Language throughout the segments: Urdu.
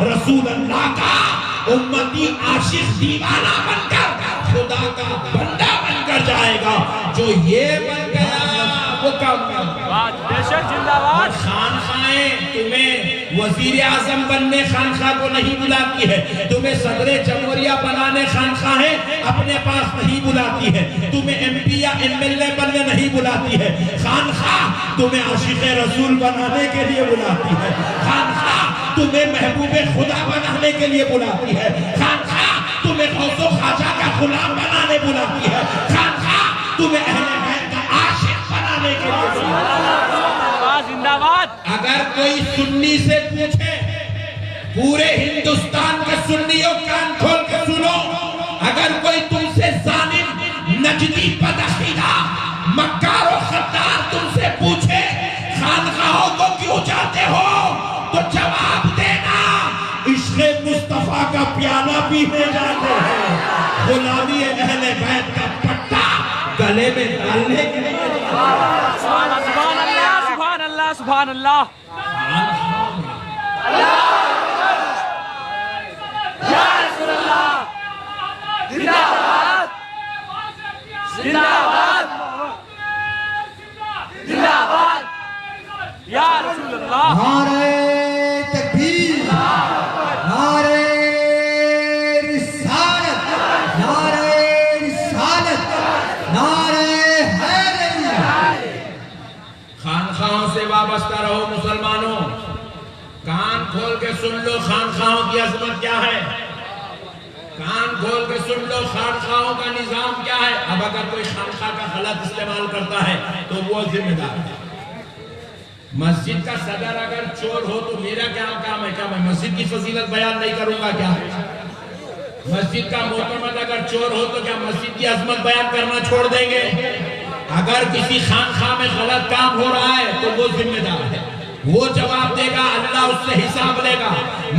رسول اللہ کا امتی عاشق دیوانہ بن کر خدا کا بندہ بن کر جائے گا. جو یہ بن گیا وہ کامیاب. خانخواہیں تمہیں وزیر اعظم بننے خانخواہ کو نہیں بلاتی ہے, تمہیں صدر جمہوریہ بنانے خانخواہیں اپنے پاس نہیں بلاتی ہے, تمہیں ایم پی یا ایم ایل اے بننے نہیں بلاتی ہے. خانخواہ تمہیں عاشق رسول بنانے کے لیے بلاتی ہے. خانخواہ تمہیں محبوب خدا بنانے کے لیے بلاتی ہے. خانخواہ تمہیں غوث و خواجہ کا غلام بنانے بلاتی ہے. خانخواہ تمہیں اہل بیت کا عاشق بنانے کے لیے بلاتی ہے. اگر کوئی سنی سے پوچھے, پورے ہندوستان کے سنیوں کان کھول کے سنو, اگر کوئی تم سے ظالم نجدی بدعقیدہ مکار و خدار تم سے پوچھے خانخواہوں کو کیوں جاتے ہو, تو جواب دینا عشق مصطفیٰ کا پیالہ پینے جاتے ہیں, غلامی اہل بیت کا پٹا گلے میں ڈالنے کے لیے. سبحان اللہ. یا رسول اللہ زندہ باد, زندہ باد, زندہ باد یا رسول اللہ. نعرہ تکبیر, نعرہ رسالت, نعرہ رسالت, نعرہ حیدری. خانخواہوں سے وابستہ رہو مسلمانوں, کان کھول کے سن لو خانخواہوں کی عظمت کیا ہے, کان کھول کے سن لو خانخواہوں کا نظام کیا ہے. اب اگر کوئی خانخواہ کا غلط استعمال کرتا ہے تو وہ ذمہ دار ہے. مسجد کا صدر اگر چور ہو تو میرا کیا کام ہے, کیا میں مسجد کی فضیلت بیان نہیں کروں گا کیا؟ مسجد کا معتمد اگر چور ہو تو کیا مسجد کی عظمت بیان کرنا چھوڑ دیں گے؟ اگر کسی خانخواہ میں غلط کام ہو رہا ہے تو وہ ذمہ دار ہے, وہ جواب دے گا, اللہ اس سے حساب لے گا.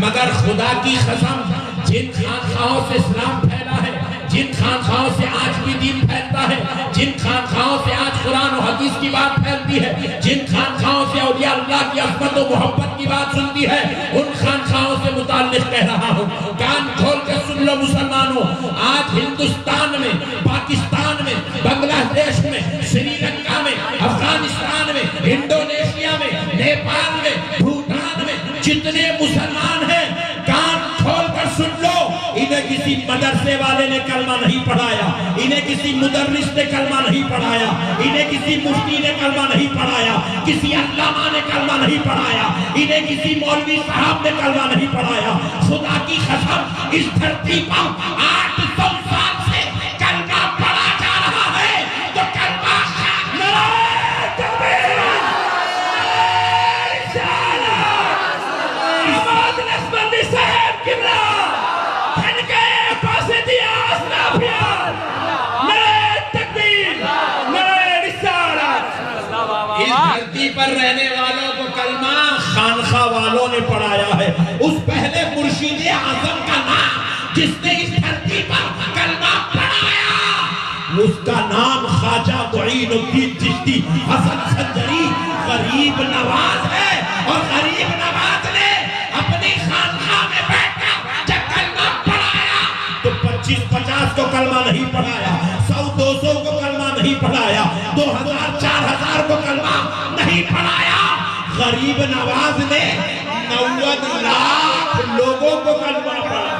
مگر خدا کی قسم, جن خانخواہوں سے اسلام پھیلا ہے, جن خانخواہوں سے آج بھی دین پھیلتا ہے, جن خانخواہوں سے آج قرآن و حدیث کی بات پھیلتی ہے, جن خانخواہوں سے اولیاء اللہ کی عظمت و محبت کی بات سنتی ہے, ان خانخواہوں سے متعلق کہہ رہا ہوں, کان کھول کے سن لو مسلمانوں. آج ہندوستان میں, پاکستان میں, بنگلہ دیش میں, سری لنکا میں, افغانستان میں, انڈونیشیا میں, نیپال میں, بھوٹان میں جتنے مسلمان ہیں, کان کھول کر سن لو, انہیں کسی مدرسے والے نے کلمہ نہیں پڑھایا, انہیں کسی مدرس نے کلمہ نہیں پڑھایا, انہیں کسی مفتی نے کلمہ نہیں پڑھایا, کسی علامہ نے کلمہ نہیں پڑھایا, انہیں کسی مولوی صاحب نے کلمہ نہیں پڑھایا. خدا کی قسم, اس دھرتی پر 800 سال سے کلمہ پڑھا جا رہا ہے, تو کلمہ نعرہ تکبیر, نعرہ رسالت, احمد نسبندی صاحب قبلہ, اس دھرتی پر رہنے والوں کو کلمہ خانخواہ والوں نے پڑھایا ہے. اس پہلے مرشد اعظم کا نام جس نے اس دھرتی پر کلمہ پڑھایا, اس کا نام خواجہ معین الدین چشتی حسن سنجری غریب نواز ہے. اور غریب نواز نے اپنی خانخواہ میں بیٹھ کر جب کلمہ پڑھایا تو 25-50 کو کلمہ نہیں پڑھایا, 100-200 کو کلمہ نہیں پڑھایا, 2000-4000 کو کلمہ نہیں پڑھایا. غریب نواز نے 90 لاکھ لوگوں کو کلمہ پڑھایا,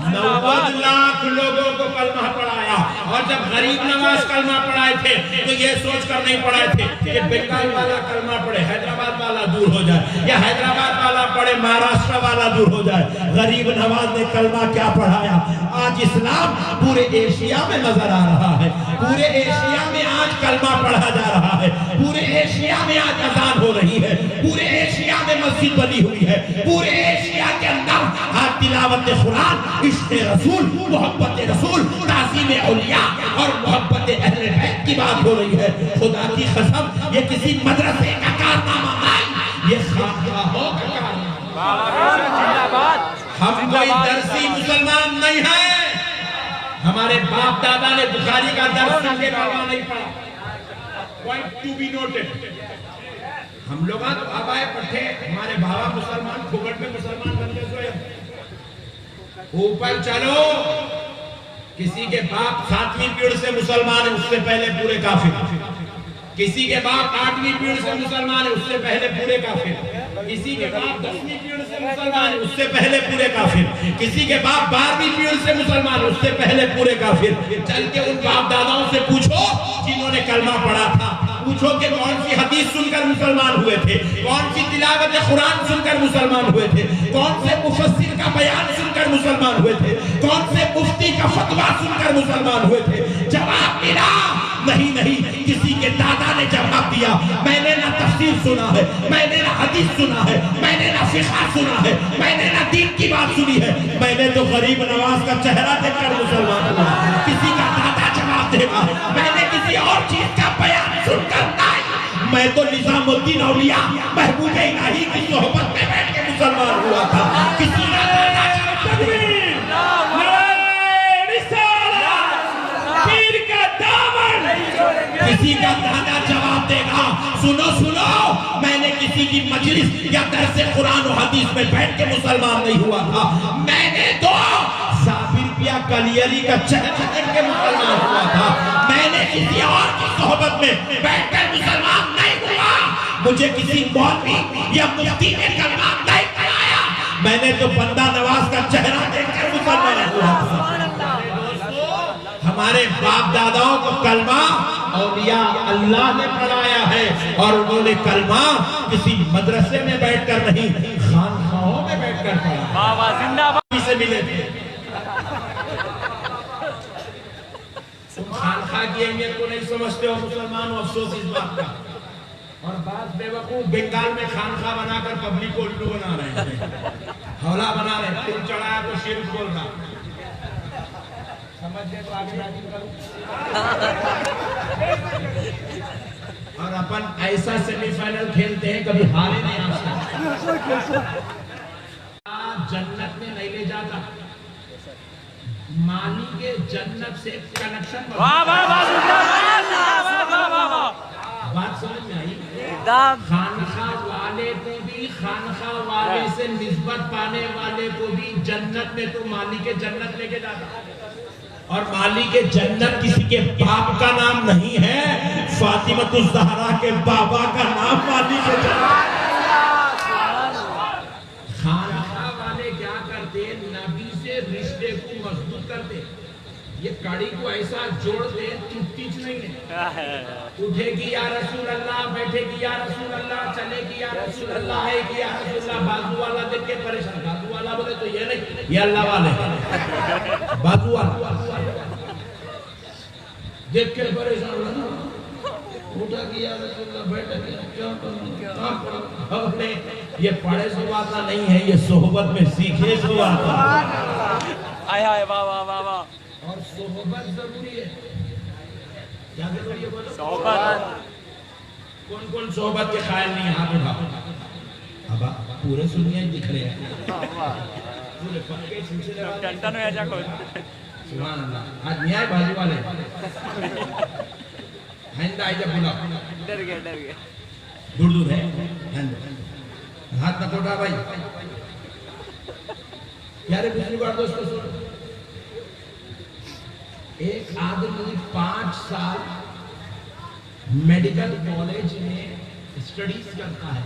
90 لاکھ لوگوں کو کلمہ پڑھایا. اور جب غریب نواز کلمہ پڑھائے تھے تو یہ سوچ کر نہیں پڑھائے تھے کہ بنگال والا کلمہ پڑھے حیدرآباد والا دور ہو جائے, یا حیدرآباد والا پڑھے مہاراشٹر والا دور ہو جائے. غریب نواز نے کلمہ کیا پڑھایا؟ آج اسلام پورے ایشیا میں نظر آ رہا ہے, پورے ایشیا میں آج کلمہ پڑھا جا رہا ہے, پورے ایشیا میں آج اذان ہو رہی ہے, پورے ایشیا میں مسجد بنی ہوئی ہے, پورے ایشیا کے اندر آج تلاوت قرآن, عشق رسول, محبت رسول, تعظیم اولیاء اور محبت اہل بیت کی بات ہو رہی ہے. خدا کی قسم, یہ کسی مدرسے کا کارنامہ نہیں, یہ خانخواہوں کا کارنامہ. ہم کوئی درسی مسلمان نہیں ہیں, ہمارے باپ دادا نے بخاری کا درس سن کے کلمہ نہیں پڑھا. Point to be noted. ہم لوگاں تو آبائے پٹھے ہمارے ارے بابا مسلمان پھوکٹ میں مسلمان بن گئے سوئے اوپر چلو کسی کے باپ 7ویں پیڑ سے مسلمان ہے اس سے پہلے پورے کافر کسی کے باپ 8ویں پیڑ سے مسلمان ہے اس سے پہلے پورے کافر کسی کے باپ 10ویں پیڑ سے مسلمان ہے اس سے پہلے پورے کافر کسی کے باپ 12ویں پیڑ سے مسلمان ہے اس سے پہلے پورے کافر چل کے ان باپ داداؤں سے پوچھو جنہوں نے کلمہ پڑھا تھا پوچھو کہ کون سی حدیث سن کر مسلمان ہوئے تھے کون سی تلاوت قرآن سن کر مسلمان ہوئے تھے کون سے مفسر کا بیان سن کر مسلمان ہوئے تھے کون سے مفتی کا فتویٰ سن کر مسلمان ہوئے تھے جواب ملا نہیں کسی کے دادا نے جواب دیا میں نے نہ تفسیر سنا ہے میں نے نہ حدیث سنا ہے میں نے نہ فقہ سنا ہے میں نے نہ دین کی بات سنی ہے میں نے تو غریب نواز کا چہرہ دیکھ کر مسلمان ہوا کسی کا دادا جواب دے گا میں نے کسی اور چیز کا بیان سن کر نہیں میں تو نظام الدین اولیاء محبوب الہی کی صحبت میں بیٹھ کے مسلمان ہوا تھا کسی کا دادا جواب دے کسی کا دادا جواب دے گا سنو میں نے کسی کی مجلس یا درس قرآن و حدیث میں بیٹھ کے مسلمان نہیں ہوا تھا میں نے تو صابر کلی علی کا چہرہ دیکھ کے مسلمان ہوا تھا میں نے کسی اور کی صحبت میں بیٹھ کر مسلمان نہیں ہوا مجھے کسی مولوی یا مفتی نے کلمہ نہیں پڑھایا میں نے تو بندہ نواز کا چہرہ دیکھ کر مسلمان ہوا تھا ہمارے باپ داداؤں کو کلمہ اولیاء اللہ نے پڑھایا ہے اور انہوں نے کلمہ کسی مدرسے میں بیٹھ کر نہیں خانخواہوں میں بیٹھ کر پڑھا زندہ باد سے ملے تھے تم خانخواہ کی اہمیت کو نہیں سمجھتے ہو مسلمانوں افسوس اس بات کا اور بعض بے وقوف بنگال میں خانخواہ بنا کر پبلک کو الٹو بنا رہے ہیں حوالہ بنا رہے ہیں تم چڑھایا تو شرک بول رہا سمجھ گئے تو آگے راجی کرو اور اپن ایسا سیمی فائنل کھیلتے ہیں کبھی ہارے نہیں آ سکتے جنت میں نہیں لے جاتا مالی کے جنت سے کنیکشن بات سمجھ میں آئی خانخواہ والے کو بھی خانخواہ والے سے نسبت پانے والے کو بھی جنت میں تو مالی کے جنت لے کے جاتا اور مالی کے جنت کسی کے باپ کا نام نہیں ہے فاطمہ الزہرا کے بابا کا نام مالی کے جنت خانخواہ والے کیا کرتے نبی سے رشتے کو مضبوط کرتے یہ کڑی کو ایسا جوڑتے ٹوٹتی نہیں ہے اٹھے گی یا رسول اللہ بیٹھے گی یا رسول اللہ چلے گی یا رسول اللہ ہے گی یا رسول اللہ بازو والا دیکھ کے پریشان بازو والا بولے تو یہ نہیں یہ اللہ والے بازو والا دیکھ کے پریشان اٹھا گی یا رسول اللہ بیٹھے گی یہ پڑھے سواتا نہیں ہے یہ صحبت میں سیکھے سواتا آئے آئے واہ واہ واہ واہ اور صحبت ضروری ہے کیا ضروری ہے بولو صحبت کون کون صحبت کے قائل نہیں ہاتھ اٹھا ابا پورے سنیاں دکھ رہے ہیں پورے پکے سلسلے والے ٹنٹن میں ایجا کوئی سبحان اللہ آج نہیں آئے بازو والے ہندہ آئی جب بلا ڈر گئے دور دور ہے ہاتھ نہ کوٹا بھائی پیارے بزرگوار دوستو سنو ایک آدمی 5 سال میڈیکل کالج میں اسٹڈیز کرتا ہے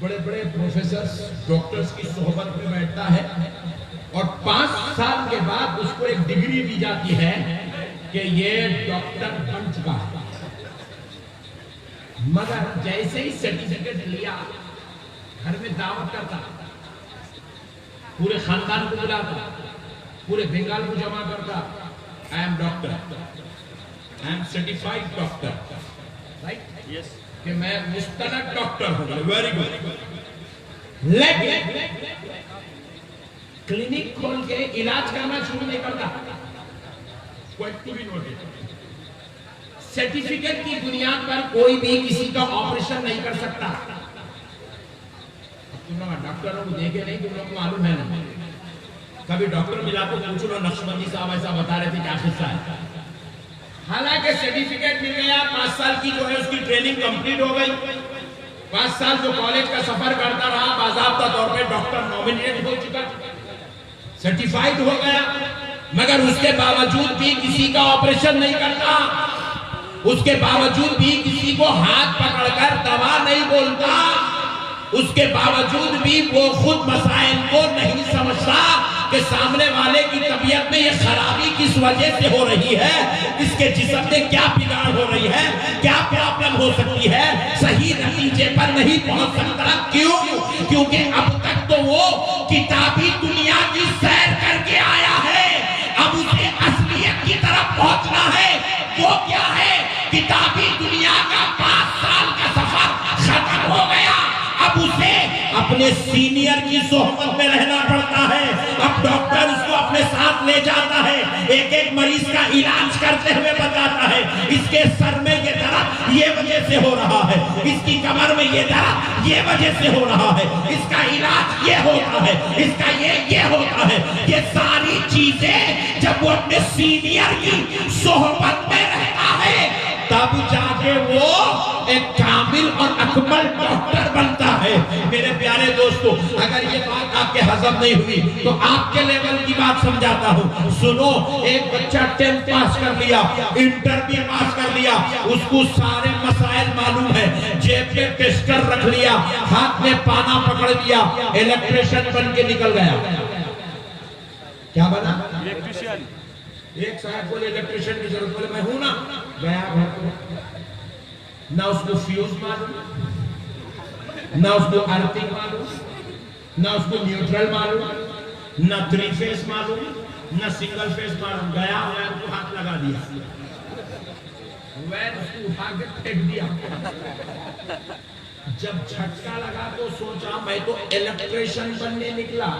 بڑے بڑے پروفیسرز ڈاکٹرز کی صحبت میں بیٹھتا ہے اور 5 سال کے بعد اس کو ایک ڈگری دی جاتی ہے کہ یہ ڈاکٹر بن چکا ہے مگر جیسے ہی سرٹیفکیٹ لیا گھر میں دعوت کرتا پورے خاندان کو بلاتا پورے بنگال کو جمع کرتا I am doctor I am certified doctor right yes کہ میں مستند ڈاکٹر ہوں very good لیکن کلینک کھول کے علاج کرنا شروع نہیں کرتا کوئی تو بھی نوٹی سرٹیفکیٹ کی بنیاد پر کوئی بھی کسی کا آپریشن نہیں کر سکتا تم لوگ ڈاکٹروں کو دیکھے نہیں تم لوگ کو معلوم ہے نا کبھی ڈاکٹر ملا تو پوچھو نا نقشبندی صاحب ایسا بتا رہے تھے کیا قصہ ہے حالانکہ سرٹیفکیٹ مل گیا 5 سال کی جو ہے اس کی ٹریننگ کمپلیٹ ہو گئی 5 سال جو کالج کا سفر کرتا رہا باضابطہ طور پہ ڈاکٹر نومینیٹ ہو چکا سرٹیفائیڈ ہو گیا مگر اس کے باوجود بھی کسی کا آپریشن نہیں کرتا اس کے باوجود بھی کسی کو ہاتھ پکڑ کر دوا نہیں بولتا اس کے باوجود بھی وہ خود مسائل کو نہیں سمجھتا کہ سامنے والے کی طبیعت میں یہ خرابی کس وجہ سے ہو رہی ہے اس کے جسم میں کیا بگاڑ ہو رہی ہے کیا پرابلم ہو سکتی ہے صحیح نتیجے پر نہیں پہنچ سکتا کیوں کیونکہ اب تک تو وہ کتابی دنیا کی سیر کر کے آیا ہے اب اسے اصلیت کی طرف پہنچنا ہے وہ کیا ہے کتابی دنیا کا 5 سال کا سفر ختم ہو گیا اب اسے اپنے سینئر کی صحبت میں رہنا پڑتا ہے اب ڈاکٹر اس کو اپنے ساتھ لے جاتا ہے ایک ایک مریض کا علاج کرتے ہوئے بتاتا ہے اس کے سر میں یہ درد یہ وجہ سے ہو رہا ہے اس کی کمر میں یہ درد یہ وجہ سے ہو رہا ہے اس کا علاج یہ ہوتا ہے اس کا یہ ہوتا ہے یہ ساری چیزیں جب وہ اپنے سینئر کی صحبت میں رہتا ہے تب جا کے وہ ایک کامل اور اکمل ڈاکٹر بنتا ہے میرے پیارے دوستو اگر یہ بات آپ کے ہضم نہیں ہوئی تو آپ کے لیول کی بات سمجھاتا ہوں سنو ایک بچہ 10th پاس کر لیا انٹر بھی پاس کر لیا اس کو سارے مسائل معلوم ہے جیب میں ٹیسٹر رکھ لیا ہاتھ میں پانا پکڑ لیا الیکٹریشن بن کے نکل گیا کیا بنا الیکٹریشین ایک صاحب بولے الیکٹریشن کی ضرورت بولے میں ہوں نا گیا گھر نہ اس کو فیوز معلوم نہ اس کو ارتھنگ معلوم نہ اس کو نیوٹرل معلوم نہ 3 فیز معلوم نہ سنگل فیز معلوم گیا وائر کو ہاتھ لگا دیا وائر اس کو اٹھا کے پھینک دیا جب جھٹکا لگا تو سوچا میں تو الیکٹریشن بننے نکلا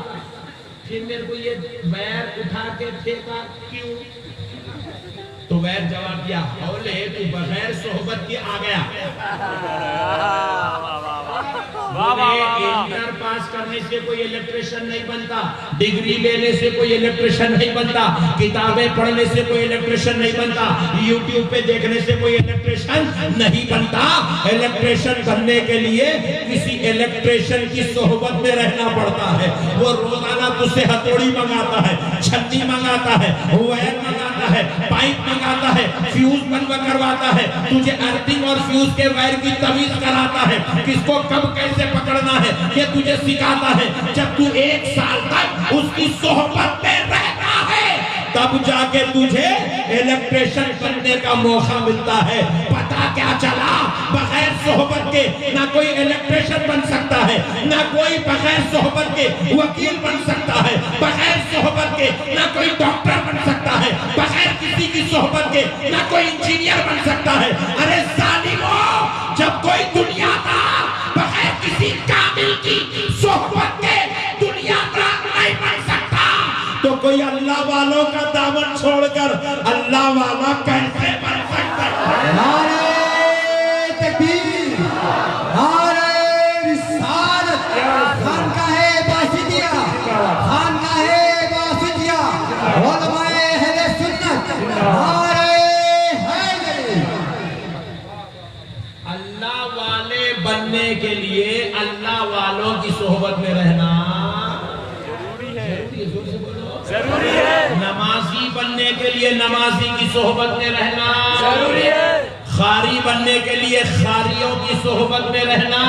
پھر میرے کو یہ وائر اٹھا کے پھینکا کیوں تو وائر جواب دیا حولے تو بغیر صحبت کے آ گیا انٹر پاس کرنے سے کوئی الیکٹریشن نہیں بنتا ڈگری لینے سے کوئی الیکٹریشن نہیں بنتا کتابیں پڑھنے سے کوئی الیکٹریشن نہیں بنتا یوٹیوب پہ دیکھنے سے کوئی الیکٹریشن نہیں بنتا الیکٹریشن بننے کے لیے کسی الیکٹریشن کی صحبت میں رہنا پڑتا ہے وہ روزانہ تجھ سے ہتھوڑی منگاتا ہے چھنی منگاتا ہے وائر منگاتا ہے پائپ منگاتا ہے فیوز بنوا کرواتا ہے تجھے ارتھنگ اور فیوز کے وائر کی تمیز کراتا ہے کس کو کب کیسے پکڑنا ہے یہ تجھے سکھاتا ہے جب تو 1 سال تک اس کی صحبت میں رہتا ہے تب جا کے تجھے الیکٹریشن بننے کا موقع ملتا ہے پتا کیا چلا بغیر صحبت کے نہ کوئی الیکٹریشن بن سکتا ہے نہ کوئی بغیر صحبت کے وکیل بن سکتا ہے بغیر صحبت کے نہ کوئی ڈاکٹر بن سکتا ہے بغیر کسی کی صحبت کے نہ کوئی انجینئر بن سکتا ہے ارے ظالموں جب کوئی دنیا دار بغیر کسی کامل کی صحبت کے دنیا دار نہیں بن سکتا تو کوئی اللہ والوں کا دامن چھوڑ کر اللہ والا کیسے بن سکتا ہے نعرہ تکبیر نعرہ رسالت خانقاہ باسطیہ خانقاہ باسطیہ علماء اہل سنت نعرہ حیدری اللہ والے بننے کے لیے اللہ والوں کی صحبت میں رہنا ضروری ہے نمازی بننے کے لیے نمازی کی صحبت میں رہنا ضروری ہے خاری بننے کے لیے خاریوں کی صحبت میں رہنا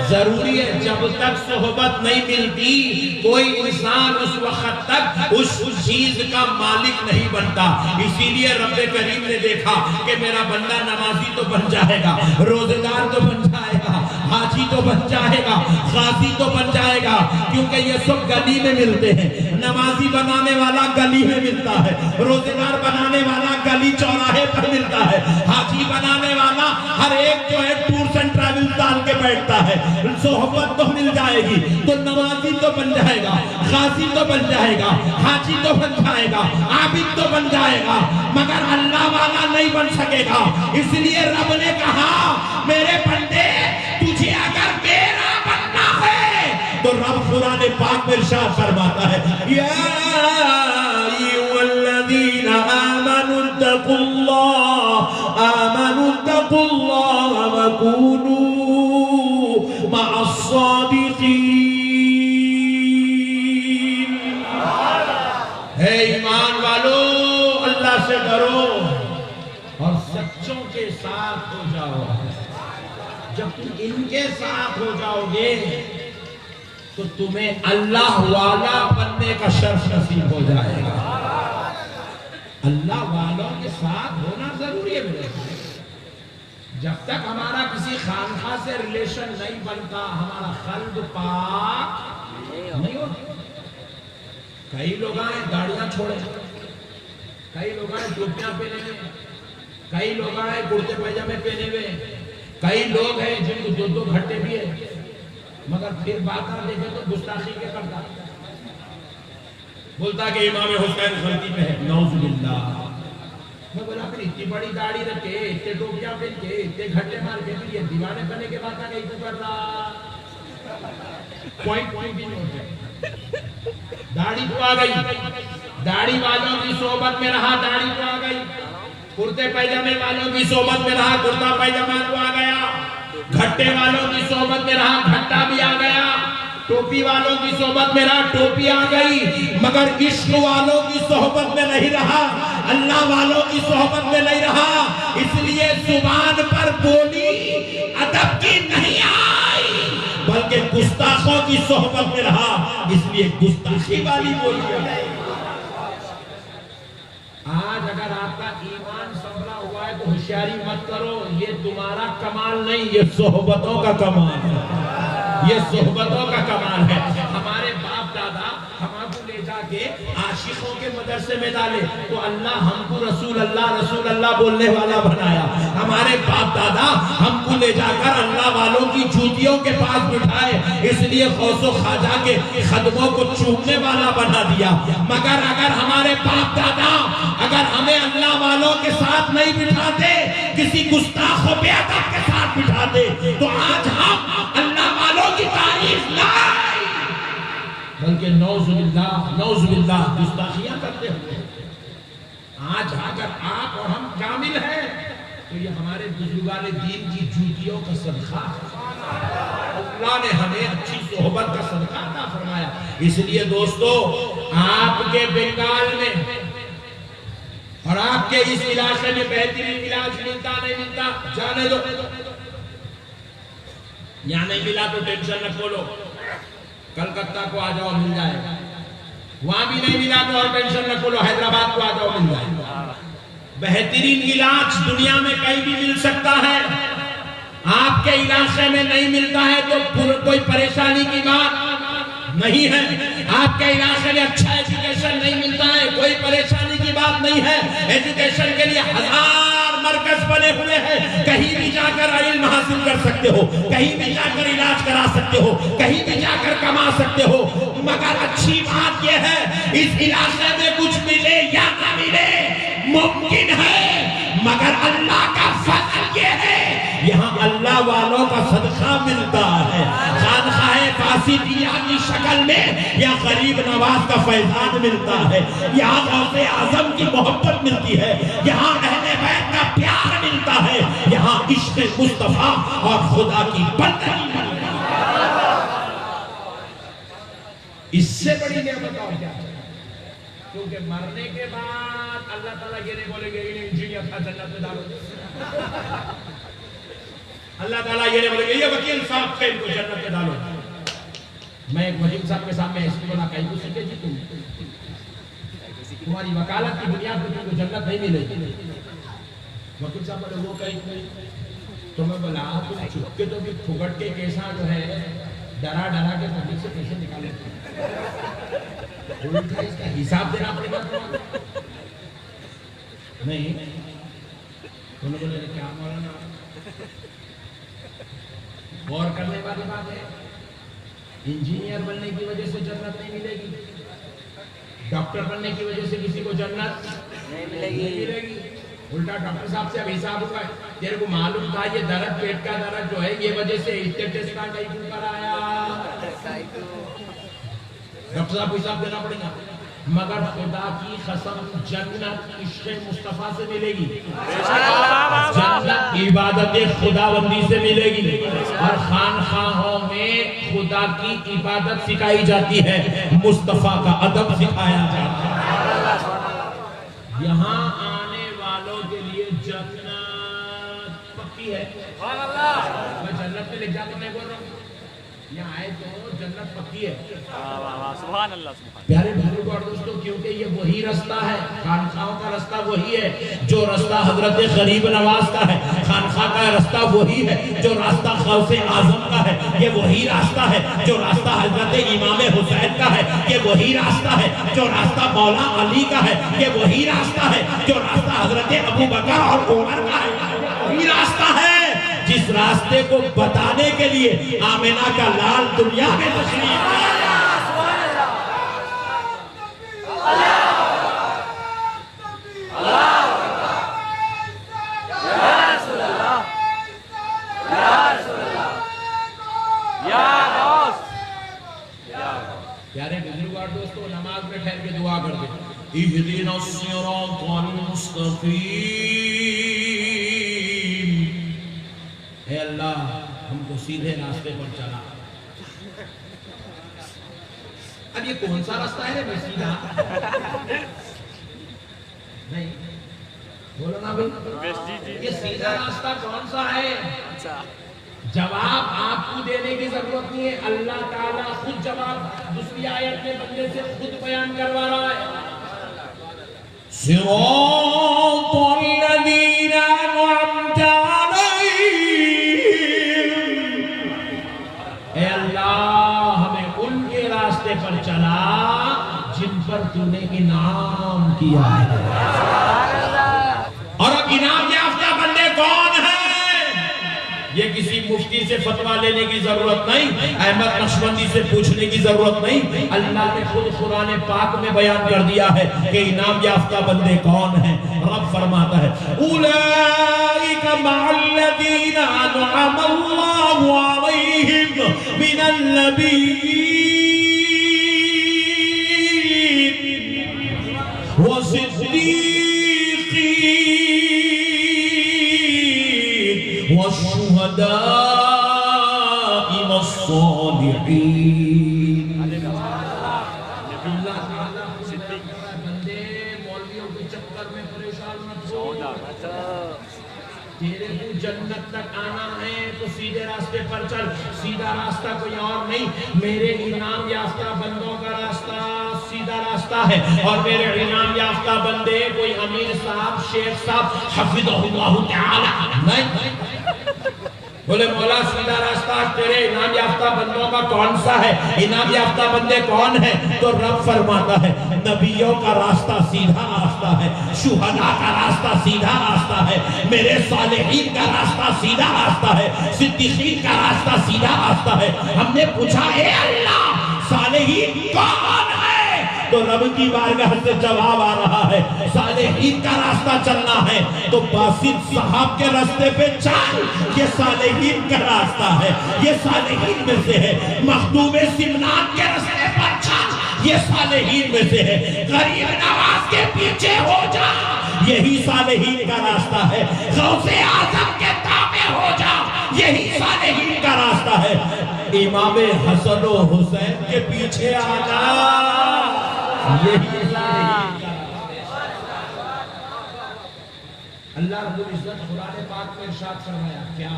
ضروری ہے جب تک صحبت نہیں ملتی کوئی انسان اس وقت تک اس چیز کا مالک نہیں بنتا اسی لیے رب کریم نے دیکھا کہ میرا بندہ نمازی تو بن جائے گا روزہ دار تو بن جائے گا حاجی تو بن جائے گا غازی تو بن جائے گا کیونکہ یہ سب گلی میں ملتے ہیں نمازی بنانے والا گلی میں ملتا ہے روزہ دار بنانے والا گلی چوراہے پر ملتا ہے حاجی بنانے والا ہر ایک جو ہے ٹورز اینڈ ٹریول ڈال کے بیٹھتا ہے صحبت تو مل جائے گی تو نمازی تو بن جائے گا غازی تو بن جائے گا حاجی تو بن جائے گا عابد تو بن جائے گا مگر اللہ والا نہیں بن سکے گا اس لیے رب نے کہا میرے بندے تجھے اگر میرا بننا ہے تو رب خدا نے پاک میں ارشاد فرماتا ہے یا ایھا الذین آمنوا اتقوا اللہ وکونوا سے ڈرو اور سچوں کے ساتھ ہو جاؤ. جب تم ان کے ساتھ ہو جاؤ گے تو تمہیں اللہ والا بننے کا شرف نصیب ہو جائے گا. اللہ والوں کے ساتھ ہونا ضروری ہے میرے. جب تک ہمارا کسی خانقاہ سے ریلیشن نہیں بنتا ہمارا قلب پاک نہیں ہوتا. کئی لوگ آئے داڑیاں چھوڑے, کئی لوگ آئے ٹوپیاں پہنے ہوئے, کئی لوگ آئے کرتے پائجامے پہنے ہوئے, کئی لوگ ہیں جن کو 2 گھٹے بھی ہیں مگر پھر بات نہ دیکھے تو گستاخی کے کرتا بولتا کہ امام حسین غلطی پہ ہے. نعوذ باللہ. میں بولا پھر اتنی بڑی داڑھی رکھے, اتنے ٹوپیاں پہن کے, اتنے گھٹے مار کے پھر یہ دیوانے بنے کے بعد کہیں تو کر رہا پوائنٹ بھی نہیں ہوتے. داڑھی تو آ گئی, داڑھی والوں کی صحبت میں رہا, داڑھی تو آ گئی. کرتے پائجامے والوں کی صحبت میں رہا, کرتا پائجامہ تو آ گیا. گھٹے والوں کی صحبت میں رہا, گھٹا بھی آ گیا. ٹوپی والوں کی صحبت میں رہا, ٹوپی آ گئی. مگر عشق والوں کی صحبت میں نہیں رہا, اللہ والوں کی صحبت میں نہیں رہا. اس لیے زبان پر بولی ادب کی نہیں آئی بلکہ گستاخوں کی صحبت میں رہا, اس لیے گستاخی والی بولی آئی. آج اگر آپ کا ایمان سنبھلا ہوا ہے تو ہوشیاری مت کرو. یہ تمہارا کمال نہیں, یہ صحبتوں کا کمال ہے, یہ صحبتوں کا کمال ہے. ہمارے باپ دادا ہم کو لے جا کے عاشقوں کے مدرسے میں ڈالے تو اللہ ہم کو رسول اللہ بولنے والا بنایا. ہمارے باپ دادا ہم کو لے جا کر اللہ والوں کی جوتیوں کے پاس بٹھائے, اس لیے غوث و خواجہ کے قدموں کو چومنے والا بنا دیا. مگر اگر ہمارے باپ دادا اگر ہمیں اللہ والوں کے ساتھ نہیں بٹھاتے, کسی گستاخ و بے ادب کے ساتھ بٹھاتے, تو آج ہم اللہ والوں کی تعریف نہیں بلکہ نعوذ باللہ گستاخیاں کرتے ہوئے. آج اگر آپ اور ہم کامل ہیں تو یہ ہمارے بزرگان دین کی جوتیوں کا صدقہ ہے. اللہ نے ہمیں اچھی صحبت کا صدقہ عطا فرمایا. اس لیے دوستو, آپ کے بنگال میں اور آپ کے اس علاقے میں بہترین علاج ملتا نہیں ملتا جانے دو. یہاں نہیں ملا تو ٹینشن نہ کھولو, کلکتہ کو آ جاؤ مل جائے گا. وہاں بھی نہیں ملا تو اور ٹینشن نہ کھولو, حیدرآباد کو آ جاؤ مل جائے گا. بہترین علاج دنیا میں کہیں بھی مل سکتا ہے. آپ کے علاقے میں نہیں ملتا ہے تو کوئی پریشانی کی بات نہیں ہے. آپ کے علاقے میں اچھا ایجوکیشن نہیں ملتا ہے, کوئی پریشانی کی بات نہیں ہے. ایجوکیشن کے لیے 1000 مرکز بنے ہوئے ہیں, کہیں بھی جا کر علم حاصل کر سکتے ہو, کہیں بھی جا کر علاج کرا سکتے ہو, کہیں بھی جا کر کما سکتے ہو. مگر اچھی بات یہ ہے اس علاقے میں کچھ ملے یا نہ ملے ممکن ہے, مگر اللہ کا فضل یہ ہے یہاں اللہ والوں کا صدقہ ملتا ہے. خانقاہ باسطیہ کی شکل میں یا غریب نواز کا فیضان ملتا ہے, یہاں غوث اعظم کی محبت ملتی ہے, یہاں اہل بیت کا پیار ملتا ہے, یہاں عشق مصطفیٰ اور خدا کی بندگی ملتی ہے. اس سے بڑی نعمت اور کیا ہے؟ کیونکہ مرنے کے بعد اللہ تعالیٰ یہ نہیں بولے گے انجینئر تھا جنت میں ڈالو. اللہ تعالیٰ یہ نہیں بولے گے یہ وکیل صاحب تھے ان کو جنت میں ڈالو. میں ایک وکیل صاحب کے سامنے ایسی بولا کہیں کو سکے جی تمہاری وکالت کی بنیاد پر تم کو جنت نہیں ملے گی. وکیل صاحب بولے وہ کہیں تو میں بولا تم چپکے تو بھی پھگٹ کے کیسا جو ہے ڈرا کے پبلک سے پیسے نکالے اس کا حساب دینا پڑے گا نہیں. انہوں نے بولے کیا مولانا غور کرنے والی بات ہے, انجینئر بننے کی وجہ سے جنت نہیں ملے گی, ڈاکٹر بننے کی وجہ سے کسی کو جنت نہیں ملے گی. الٹا ڈاکٹر صاحب سے اب حساب ہوا ہے, تیرے کو معلوم تھا یہ درد پیٹ کا درد جو ہے یہ وجہ سے ٹیسٹ کا نہیں کیوں کرایا, ڈاکٹر صاحب کو حساب دینا پڑے گا. مگر خدا کی قسم جنت عشق مصطفیٰ سے ملے گی, جنت عبادت خداوندی سے ملے گی, اور خانقاہوں میں خدا کی عبادت سکھائی جاتی ہے, مصطفیٰ کا ادب سکھایا جاتا ہے. یہاں لکھ جا تو میں بول رہا ہوں یہاں آئے تو جنت پکی ہے. سبحان اللہ سبحان. پیارے بزرگوں اور دوستوں کیونکہ یہ وہی رستہ ہے, خانقاہوں کا رستہ وہی ہے جو رستہ حضرت غریب نواز کا ہے, خانقاہ کا رستہ وہی ہے جو راستہ غوث اعظم کا ہے, یہ وہی راستہ ہے جو راستہ حضرت امام حسین کا ہے, یہ وہی راستہ ہے جو راستہ مولا علی کا ہے, یہ وہی راستہ ہے جو راستہ حضرت ابو بکر اور عمر کا ہے, وہی راستہ ہے جس راستے کو بتانے کے لیے آمنہ کا لال دنیا میں تشریف لایا. پیارے بزرگ اور دوستو نماز میں ٹھہر کے دعا کر دیں. اہدنا الصراط المستقیم. اے اللہ ہم کو سیدھے راستے پر چلا. اب یہ کون سا راستہ ہے بھائی سیدھا؟ نہیں بولو نا بھائی, یہ سیدھا راستہ کون سا ہے؟ جواب آپ کو دینے کی ضرورت نہیں ہے, اللہ تعالیٰ خود جواب دوسری آیت میں بندے سے خود بیان کروا رہا ہے. صراط الذین انعمت اے اللہ ہمیں ان کے راستے پر چلا جن پر تو نے انعام کیا ہے. اور اب انعام یافتہ بندے کون ہیں؟ یہ کسی مفتی سے فتویٰ لینے کی ضرورت نہیں, احمد نقشبندی سے پوچھنے کی ضرورت نہیں, اللہ نے خود قرآن پاک میں بیان کر دیا ہے کہ انعام یافتہ بندے کون ہیں. رب فرماتا ہے اولئک مع الذین انعم اللہ علیہم من النبیین والصدیقین والشہداء والصالحین. بندے مولویوں کے چکر میں پریشان مت ہو, تیرے کو جنت تک آنا ہے تو سیدھے راستے پر چل. سیدھا راستہ کوئی اور نہیں, میرے انعام یافتہ بندوں کا راستہ سیدھا راستہ ہے. اور میرے انعام یافتہ بندے کوئی امیر صاحب, شیخ صاحب حفظہ اللہ تعالی نہیں. بولے مولا سیدھا راستہ تیرے انعام یافتہ بندوں کا کون سا ہے؟ انعام یافتہ بندے کون ہیں؟ تو رب فرماتا ہے نبیوں کا راستہ سیدھا راستہ ہے, شہداء کا راستہ سیدھا راستہ ہے, میرے صالحین کا راستہ سیدھا راستہ ہے, صدیقین کا راستہ سیدھا راستہ ہے. ہم نے پوچھا اے اللہ صالحین کون ہے؟ تو رب کی بارگاہ سے جواب آ رہا ہے صالحین کا راستہ چلنا ہے تو باسط صاحب کے راستے پہ چل, یہ صالحین کا راستہ ہے, یہ صالحین میں سے ہے. مخدوم سمنان کے راستے پر چل, یہ صالحین میں سے ہے. غریب نواز کے پیچھے ہو جا, یہی صالحین کا راستہ ہے. غوث اعظم کے تابع ہو جا, یہی صالحین کا راستہ ہے. امام حسن و حسین کے پیچھے آنا, یہی اللہ رب العزت قرآن پاک میں ارشاد فرمایا. کیا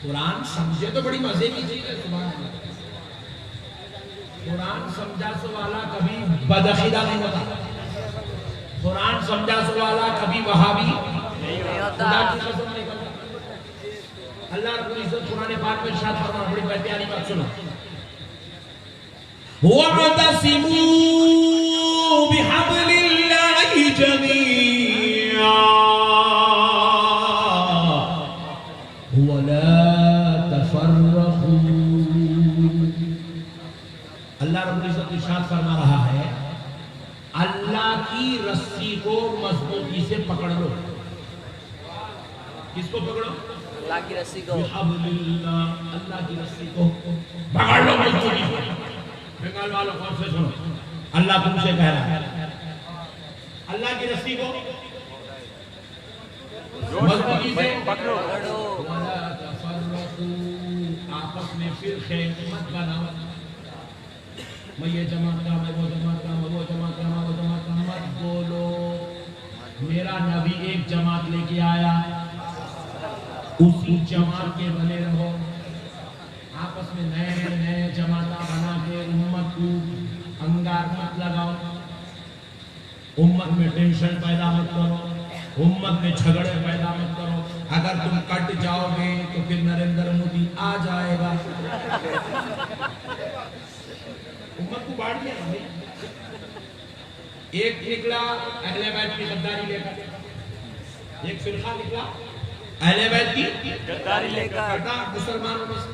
قرآن سمجھے تو بڑی مزے کی چیز ہے. سبحان اللہ, قرآن سمجھا سو والا کبھی بدعقیدہ نہیں ہوتا, قرآن سمجھا سو والا کبھی وہابی خدا کی قسم نہیں کرتا. اللہ رب العزت قرآن پاک میں ارشاد فرمایا, بڑی پیاری بات سنو. وَاعْتَصِمُوا بِحَبْلِ اللَّهِ جَمِيعًا وَلَا تَفَرَّقُوا. اللہ رب العزت ارشاد فرما رہا ہے اللہ کی رسی کو مضبوطی سے پکڑ لو. کس کو پکڑو؟ اللہ کی رسی کو. بِحَبْلِ اللَّهِ, اللہ کی رسی کو پکڑ لو مضبوطی سے. بنگال والوں کون سے سنو, اللہ تم سے کہہ رہا ہے اللہ کی رسی کو مضبوطی سے پکڑو. وَلَا تَفَرَّقُوا, آپس میں فرقے مت بناؤ. میں یہ جماعت کا, میں وہ جماعت کا, میں وہ جماعت کا, میں وہ جماعت کا مت بولو. میرا نبی ایک جماعت لے کے آیا, اسی جماعت کے بنے رہو. آپس میں نئے نئے جماعتیں بنا کے امت کو انگار مت لگاؤ. امت میں ٹینشن پیدا مت کرو. امت میں جھگڑے پیدا مت کرو. اگر تم کٹ جاؤ گے تو پھر نریندر مودی آ جائے گا. امت کو بانٹ دیا بھائی. ایک نکلا اہل بیت کی غداری لے کر, ایک فرقہ نکلا اہل بیت کی غداری لے کر مسلمانوں میں سے.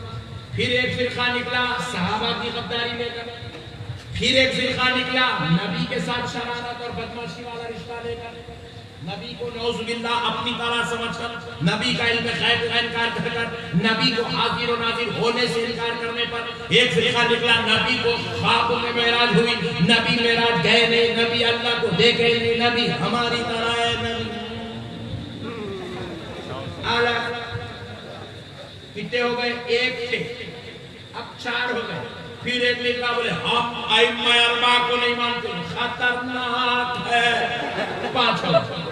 پھر ایک فرقہ نکلا صحابہ کی غداری لے کر. پھر ایک فرقہ نکلا نبی کے ساتھ شرارت اور بدمعاشی والا رشتہ لے کر. نبی کو نعوذ باللہ اپنی طرح سمجھ کر, نبی کا علم غیب کا انکار کر کر, نبی کو حاضر و ناظر ہونے سے انکار کرنے پر ایک فرقہ نکلا نبی کو خوابوں میں معراج ہوئی, نبی معراج گئے نہیں, نبی اللہ کو دیکھے نہیں, نبی ہماری طرح ہے. نبی اعلیٰ کتنے ہو گئے؟ ایک تھے, اب 4 ہو گئے. پھر ایک نکلا بولے ہم ائمہ اربعہ کو نہیں مانتے, خطرناک ہے. 5 ہو گئے.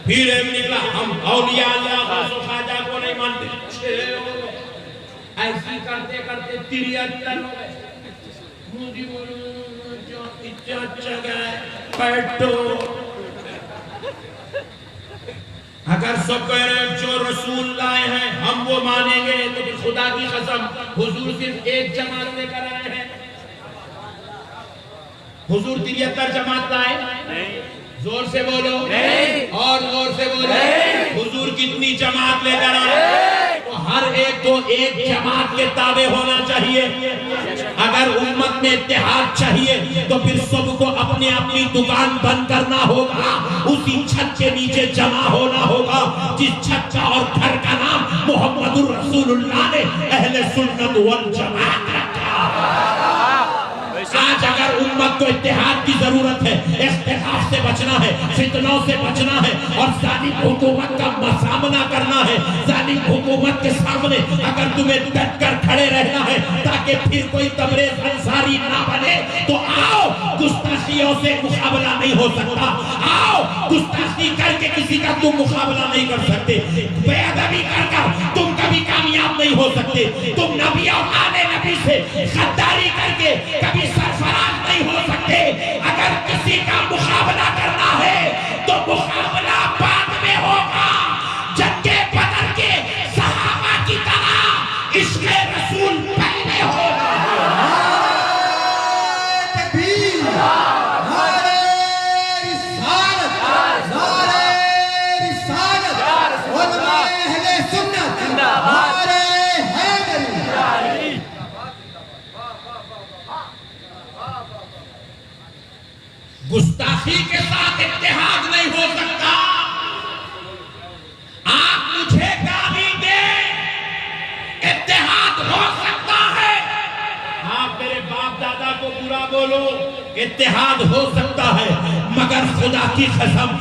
پھر ایک نکلا ہم اولیاء اللہ غوث و خواجہ کو نہیں مانتے. 6 ہو گئے. ایسی کرتے کرتے 73 ہو گئے. مجھے بولو جو اتنا جگہ بیٹھو. اگر سب کہہ رہے ہیں جو رسول لائے ہیں ہم وہ مانیں گے, تو پھر خدا کی قسم حضور صرف ایک جماعت لے کر آئے ہیں. حضور 73 جماعت لائے؟ زور سے بولو, اور زور سے بولو. حضور کتنی جماعت لے کر آئے؟ تو ہر ایک کو ایک جماعت کے تابع ہونا چاہیے. اگر امت میں اتحاد چاہیے تو پھر سب کو اپنی اپنی دکان بند کرنا ہوگا, اسی چھت کے نیچے جمع ہونا ہوگا جس چھت کا اور گھر کا نام محمد الرسول اللہ نے اہل سنت والجماعت رکھا. آج اگر امت کو اتحاد کی ضرورت ہے, اختلاف سے بچنا ہے, فتنوں سے بچنا ہے, اور ظالم حکومت کا سامنا کرنا ہے, ظالم حکومت کے سامنے اگر تمہیں ڈٹ کر کھڑے رہنا ہے تاکہ پھر کوئی تبریز انصاری نہ بنے, تو آؤ, گستاخیوں سے مقابلہ نہیں ہو سکتا. آؤ, گستاخی کر کے کسی کا تم مقابلہ نہیں کر سکتے. بے ادبی کر کر تم کبھی کامیاب نہیں ہو سکتے. تم نبی اور آل نبی سے غداری کر کے کبھی سرفراز نہیں ہو سکتے. اگر کسی کا مقابلہ کرنا ہے تو مقابلہ بعد میں ہوگا. جنگ بدر کے صحابہ کی طرح عشق رسول پہلے ہوگا. تکبیر, نعرہ رسالت, نعرہ رسالت, علماء اہل سنت, نعرہ حیدری. گستاخی کے ساتھ اتحاد نہیں ہو سکتا. آپ مجھے گالی دیں, اتحاد ہو سکتا ہے. آپ میرے باپ دادا کو برا بولو, اتحاد ہو سکتا ہے. مگر خدا کی قسم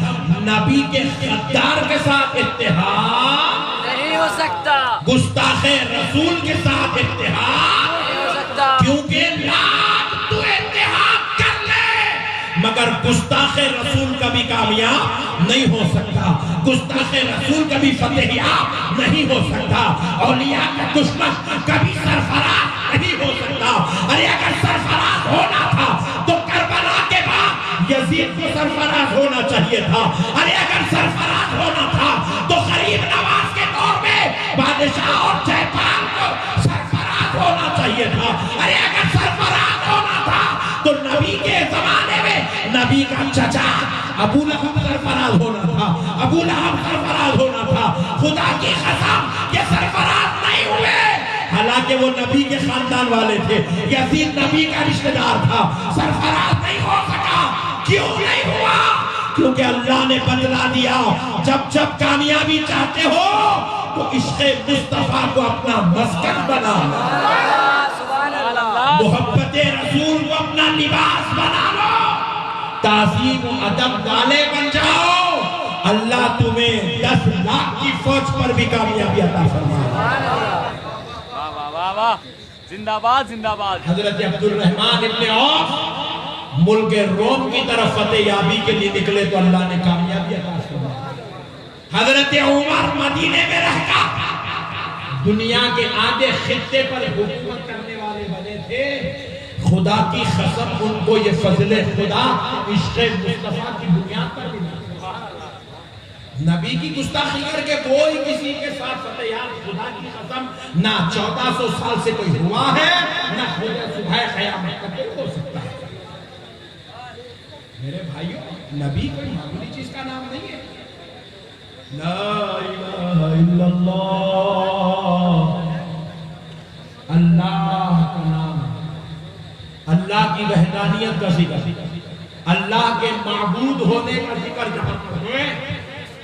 نبی کے غدار کے ساتھ اتحاد نہیں ہو سکتا. گستاخ رسول کے ساتھ اتحاد نہیں ہو سکتا. کیونکہ لاکھ تو اتحاد کر لے مگر گستاخ رسول کبھی کامیاب نہیں ہو سکتا. گستاخ رسول کبھی فتح یاب نہیں ہو سکتا. اولیاء کا دشمن کبھی سرفراز نہیں ہو سکتا. ارے اگر سرفراز ہونا تھا تو کربلا کے بعد یزید کو سرفراز ہونا چاہیے تھا. ارے اگر سرفراز ہونا تھا تو غریب نواز کے دور میں بادشاہ اور جے پال کو سرفراز ہونا چاہیے تھا. ارے اگر سرفراز ہونا تھا تو نبی کے زمانے میں نبی کا چچا ابو لہب سرفراز ہونا تھا. ابو لہب سرفراز ہونا تھا. خدا کی قسم یہ سرفراز نہیں ہوئے, حالانکہ وہ نبی کے خاندان والے تھے. یزید نبی کا رشتہ دار تھا, سرفراز نہیں ہو سکا. کیوں نہیں ہوا؟ کیونکہ اللہ نے بدلا دیا. جب جب کامیابی چاہتے ہو تو عشق مصطفیٰ کو اپنا مسکن بنا, محبت رسول کو اپنا لباس بنا لو, تعظیم و ادب والے بن جاؤ. اللہ تمہیں 10 لاکھ کی فوج پر بھی کامیابی عطا فرمائے. واہ واہ واہ واہ, زندہ باد زندہ باد. حضرت عبد الرحمن ابن عوف ملک روم کی طرف فتح یابی کے لیے نکلے تو اللہ نے کامیابی عطا فرمائی. حضرت عمر مدینے میں رہ کر دنیا کے آدھے خطے پر حکومت کرنے والے بنے تھے. خدا کی قسم ان کو یہ فضل خدا عشق مصطفیٰ کی بنیاد پر ملا. نبی کی گستاخی کر کے کوئی کسی کے ساتھ فتح یاب خدا کی قسم نہ 1400 سال سے کوئی ہوا ہے نہ خدا صبح قیامت تک ہو سکتا ہے. میرے بھائیوں نبی کوئی معمولی چیز کا نام نہیں ہے. لا الہ الا اللہ اللہ کا نام, اللہ کی وحدانیت کا ذکر, اللہ کے معبود ہونے کا ذکر جہاں پر ہوئے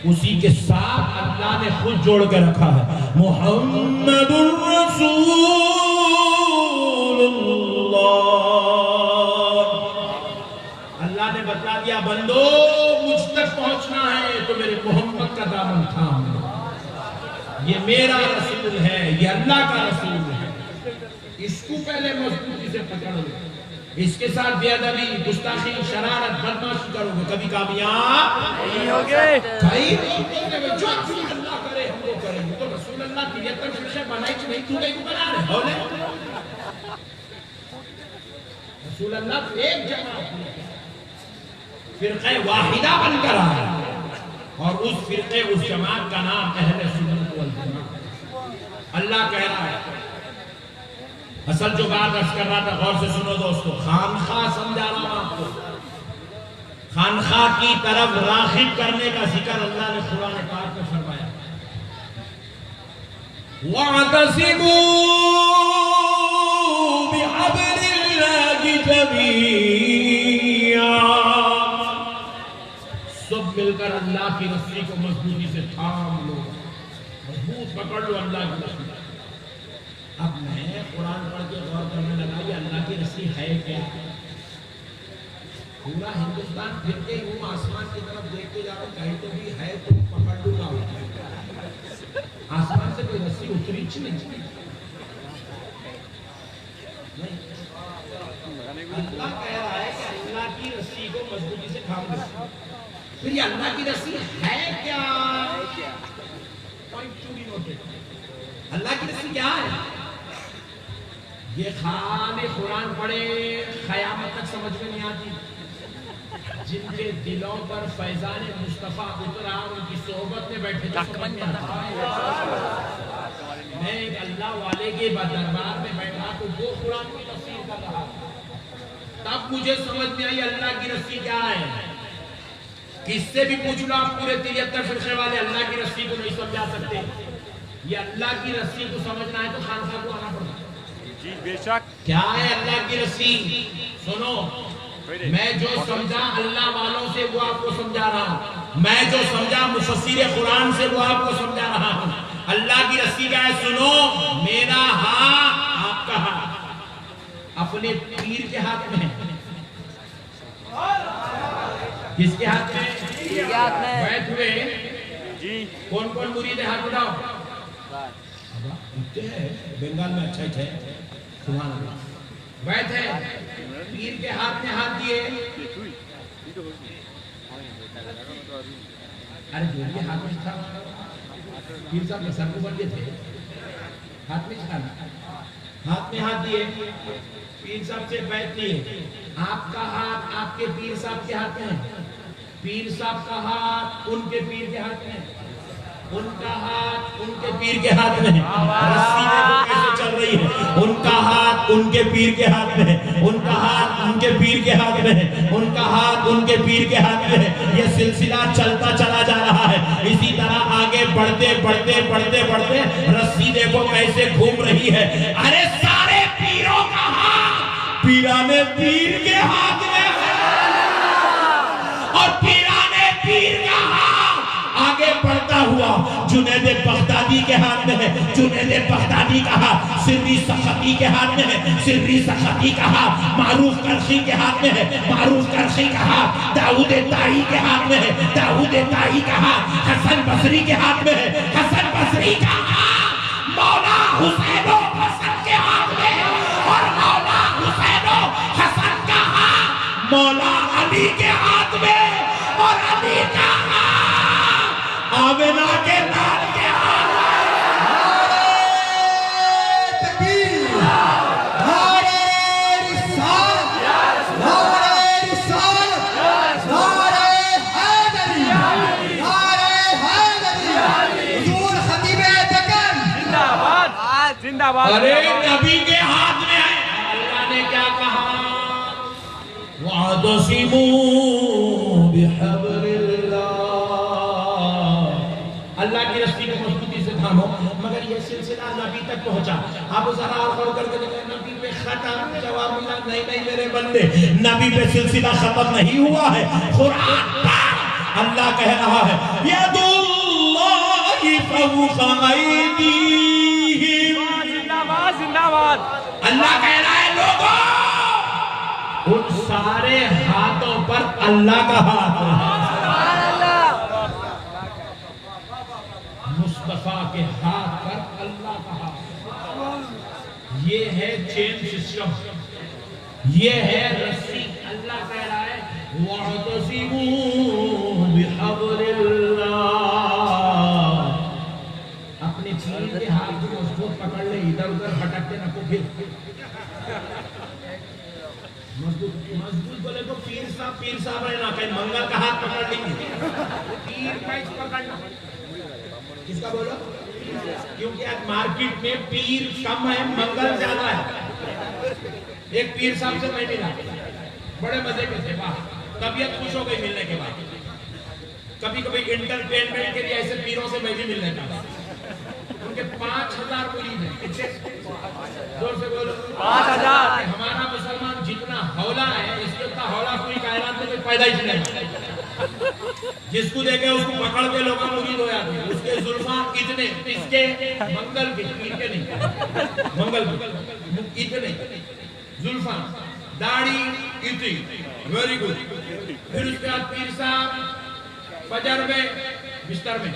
اسی کے ساتھ اللہ نے خود جوڑ کے رکھا ہے محمد الرسول اللہ. اللہ نے بتا دیا بندو مجھ تک پہنچنا ہے تو میرے محمد کا دامن تھام لو. یہ میرا رسول ہے, یہ اللہ کا رسول ہے. اس کو پہلے مضبوطی سے پکڑ لو. اس کے ساتھ بے ادبی, گستاخی, شرارت, بدمعاشی کرو گے کبھی کامیاب نہیں ہوگے. کئی لوگ کہتے ہیں جو رسول اللہ کرے ہم وہ کریں گے. تو رسول اللہ کی یہ تک فرشے بنائی کہ نہیں, تو نہیں بنا رہے ہو لے. رسول اللہ ایک جماعت فرقہ واحدہ بن کر آیا اور اس فرقے اس جماعت کا نام اہل سنت والجماعت. اللہ کہہ رہا ہے اصل جو بات عرض کر رہا تھا غور سے سنو دوستو, خانخواہ سمجھا رہا ہوں آپ کو. خانخواہ کی طرف راغب کرنے کا ذکر اللہ نے قرآن پاک میں فرمایا. وَاعْتَصِمُوا بِحَبْلِ اللَّهِ جَمِيعًا, سب مل کر اللہ کی رسی کو مضبوطی سے تھام لو, مضبوط پکڑ لو اللہ کی رسی. اب میں قرآن پڑھ کے غور کرنے لگا یہ اللہ کی رسی ہے کیا. پورا ہندوستان پھرتے ہوں آسمان کی طرف دیکھتے جا رہا ہوں, کہیں تو بھی ہے تو پکڑ لوں گا. آسمان سے کوئی رسی اتری نہیں. اللہ کہہ رہا ہے کہ اللہ کی رسی کو مضبوطی سے تھام لو. پھر یہ اللہ کی رسی ہے کیا, اللہ کی رسی کیا ہے. یہ خالی قرآن پڑھے قیامت تک سمجھ میں نہیں آتی. جن کے دلوں پر فیضان مصطفیٰ اترا ان کی صحبت میں بیٹھے تو سمجھ میں آتا. میں ایک اللہ والے کے دربار میں بیٹھا تو وہ قرآن کی تفسیر کر رہا, تب مجھے سمجھ میں آئی اللہ کی رسی کیا ہے. کس سے بھی پوچھ لو آپ پورے 73 فرقے والے اللہ کی رسی کو نہیں سمجھا سکتے. یہ اللہ کی رسی کو سمجھنا ہے تو خانقاہ کو آنا پڑتا. جی بے شک. کیا ہے اللہ کی رسی؟ سنو, میں جو سمجھا اللہ والوں سے وہ آپ کو سمجھا رہا ہوں, میں جو سمجھا مفسر قرآن سے وہ آپ کو سمجھا رہا ہوں. اللہ کی رسی کیا ہے سنو, میرا ہاتھ آپ کا ہاتھ اپنے پیر کے ہاتھ میں ہے. کس کے ہاتھ میں؟ بیٹھ ہوئے جی کون کون مرید ہے ہاتھ اٹھاؤ. بنگال میں اچھا ہے. سبحان اللہ. بیٹھے پیر کے ہاتھ میں ہاتھ دیے. ارے جو بھی ہاتھ میں تھا پیر صاحب نے سر کو بن گئے تھے, ہاتھ میں چھانا, ہاتھ میں ہاتھ دیے, پیر صاحب سے بیٹھ لیے. آپ کا ہاتھ آپ کے پیر صاحب کے ہاتھ میں ہے, پیر صاحب کا ہاتھ ان کے پیر کے ہاتھ میں ہے, ان کا ہاتھ ان کے پیر کے ہاتھ میں ہے. رسی دیکھو کیسے چل رہی ہے. ان کا ہاتھ ان کے پیر کے ہاتھ میں ہے, ان کا ہاتھ ان کے پیر کے ہاتھ میں ہے, ان کا ہاتھ ان کے پیر کے ہاتھ میں ہے. یہ سلسلہ چلتا چلا جا رہا ہے. اسی طرح آگے بڑھتے بڑھتے بڑھتے بڑھتے رسی دیکھو کیسے گھوم رہی ہے. ارے سارے پیروں کا ہاتھ پیرانے پیر کے ہاتھ میں ہے, اور پیرانے پیر کا ہاتھ آگے بڑھتا ہوا جنید بغدادی کے ہاتھ میں ہے. جنید بغدادی کا ہاتھ سری سختی کے ہاتھ میں ہے, سری سختی کا ہاتھ معروف کرخی کے ہاتھ میں ہے, معروف کرخی کا ہاتھ داؤد طائی کے ہاتھ میں ہے, داؤد طائی کا ہاتھ حسن بصری کے ہاتھ میں ہے, حسن بصری کا ہاتھ مولا حسین و حسن کے ہاتھ میں ہے, اور مولا حسین و حسن کا ہاتھ مولا علی کے ہاتھ میں, اور علی کا ہاتھ آمنہ کے لال کے ہاتھ. زندہ باد ارے نبی کے ہاتھ میں ہے. اللہ نے کیا کہا؟ وَاعْتَصِمُوا بِحَبْلِ اللَّهِ. اللہ کی رسی کو مضبوطی سے تھامو. مگر یہ سلسلہ نبی تک پہنچا. اب ذرا غور کر کے دیکھیں، نبی پہ ختم جواب ملا. نہیں میرے بندے، نبی پہ سلسلہ ختم نہیں ہوا ہے. قرآن پاک اللہ کہہ رہا ہے یَدُ اللَّهِ فَوْقَ أَيْدِيهِمْ. زندہ باد زندہ باد. اللہ کہہ رہا ہے لوگوں، ان سارے ہاتھوں پر اللہ کا ہاتھ ہے. مصطفیٰ کے ہاتھ پر اللہ کا ہاتھ. یہ ہے چین سسٹم، یہ ہے رسی. اللہ کہہ رہا ہے وَاعْتَصِمُوا بِحَبْلِ اللَّهِ. اپنے پیر کے ہاتھ کو مضبوط پکڑ لے، ادھر ادھر بھٹکتے نہ کو. پھر مضبوط بولے تو پیر صاحب رہنا کہ منگل کا ہاتھ پکڑ لیں گے. پیر کا اس پکڑنا کس کا بولو؟ کیونکہ آج مارکیٹ میں پیر کم ہے، منگل زیادہ ہے. ایک پیر صاحب سے میں ملا، بڑے مزے کے تھے. طبیعت خوش ہو گئی ملنے کے بعد. کبھی کبھی انٹرٹینمنٹ کے لیے ایسے پیروں سے میں بھی ملنے کا. ان کے 5000 مرید ہیں. زور سے بولو 5000. ہمارا مسلمان جتنا ہولا ہے، اس کے اتنا ہولا کوئی کائنات میں کوئی پیدا ہی نہیں. جس کو دیکھے اس کو پکڑ کے لوگ مرید ہو جاتے ہیں. اس کے زلفان اتنے، اس کے منگل کے، پیر کے نہیں، منگل کے اتنے زلفان، داڑھی اتنی. Very good. پھر اس کے بعد پیر صاحب فجر میں بستر میں،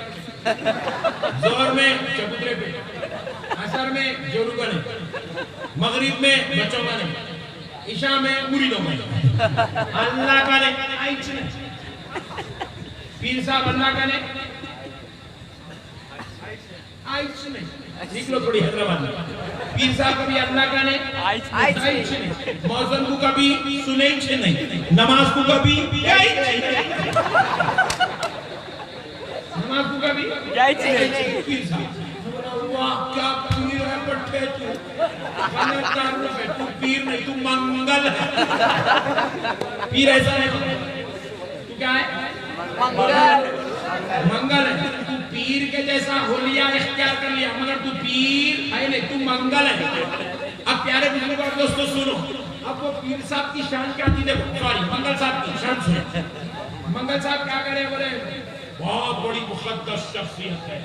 ظہر میں چبوترے پہ، عصر میں جورو بنے، مغرب میں بچوں بنے، عشاء میں مریدوں میں. اللہ کا نے پیر صاحب اللہ کا نے لو تھوڑی حیدرآباد میں. پیر صاحب کبھی اللہ کا نے موزن کو کبھی سنے نہیں، نماز کو کبھی نماز کو کبھی پیر صاحب. واہ کیا پیر ہے پٹھے تو پیر نہیں، تو منگل ہے. پیر ایسا نہیں، تو کیا ہے؟ منگل ہے. تو پیر کے جیسا حلیہ اختیار کر لیا، مگر تو پیر ہے نہیں، تو منگل ہے. اب پیارے بزرگ اور دوستو سنو، اب وہ پیر صاحب کی شان کیا تھی؟ دیکھو سوری، منگل صاحب کی شان سنو. منگل صاحب کیا کرے؟ بولے بہت بڑی مقدس شخصیت ہے،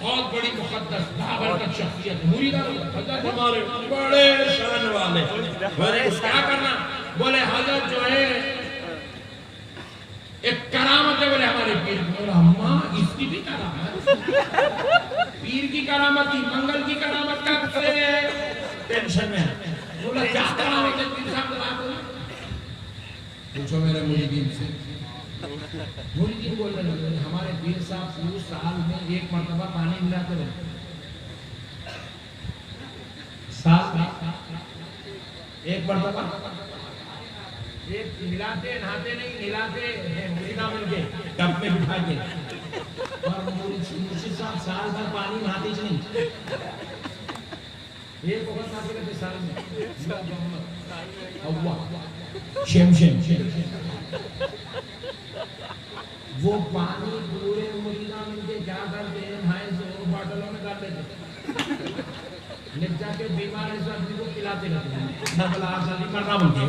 بہت بڑی مقدس بابرکت شخصیت. مریدان حضرت ہمارے بڑے شان والے. بولے کیا کرنا؟ بولے حضرت جو ہے ایک کرامت ہے. بولے ہمارے پیر. بولے اماں اس کی بھی کرامت؟ پیر کی کرامت کی، منگل کی کرامت کب سے؟ ٹینشن میں. بولا کیا کرامت ہے پیر صاحب؟ پوچھو میرے مریدین سے. مریدین بول رہے ہیں ہمارے پیر صاحب پورے سال میں ایک مرتبہ پانی ملاتے رہے. سال میں ایک مرتبہ ایک ملاتے، نہاتے نہیں، نلاتے مریدہ مل کے کپ میں بٹھا کے. اور مرشد صاحب سال بھر پانی نہاتے ہی نہیں. ایک وقت نہاتے رہتے سال میں. شیم وہ پانی پورے مریدہ مل کے کیا کرتے ہیں؟ نہائے سے باٹلوں میں ڈال دیتے، لے جا کے بیمار اس آدمی کو پلاتے رہتے ہیں. نقل آزادی کرنا بولتے ہیں.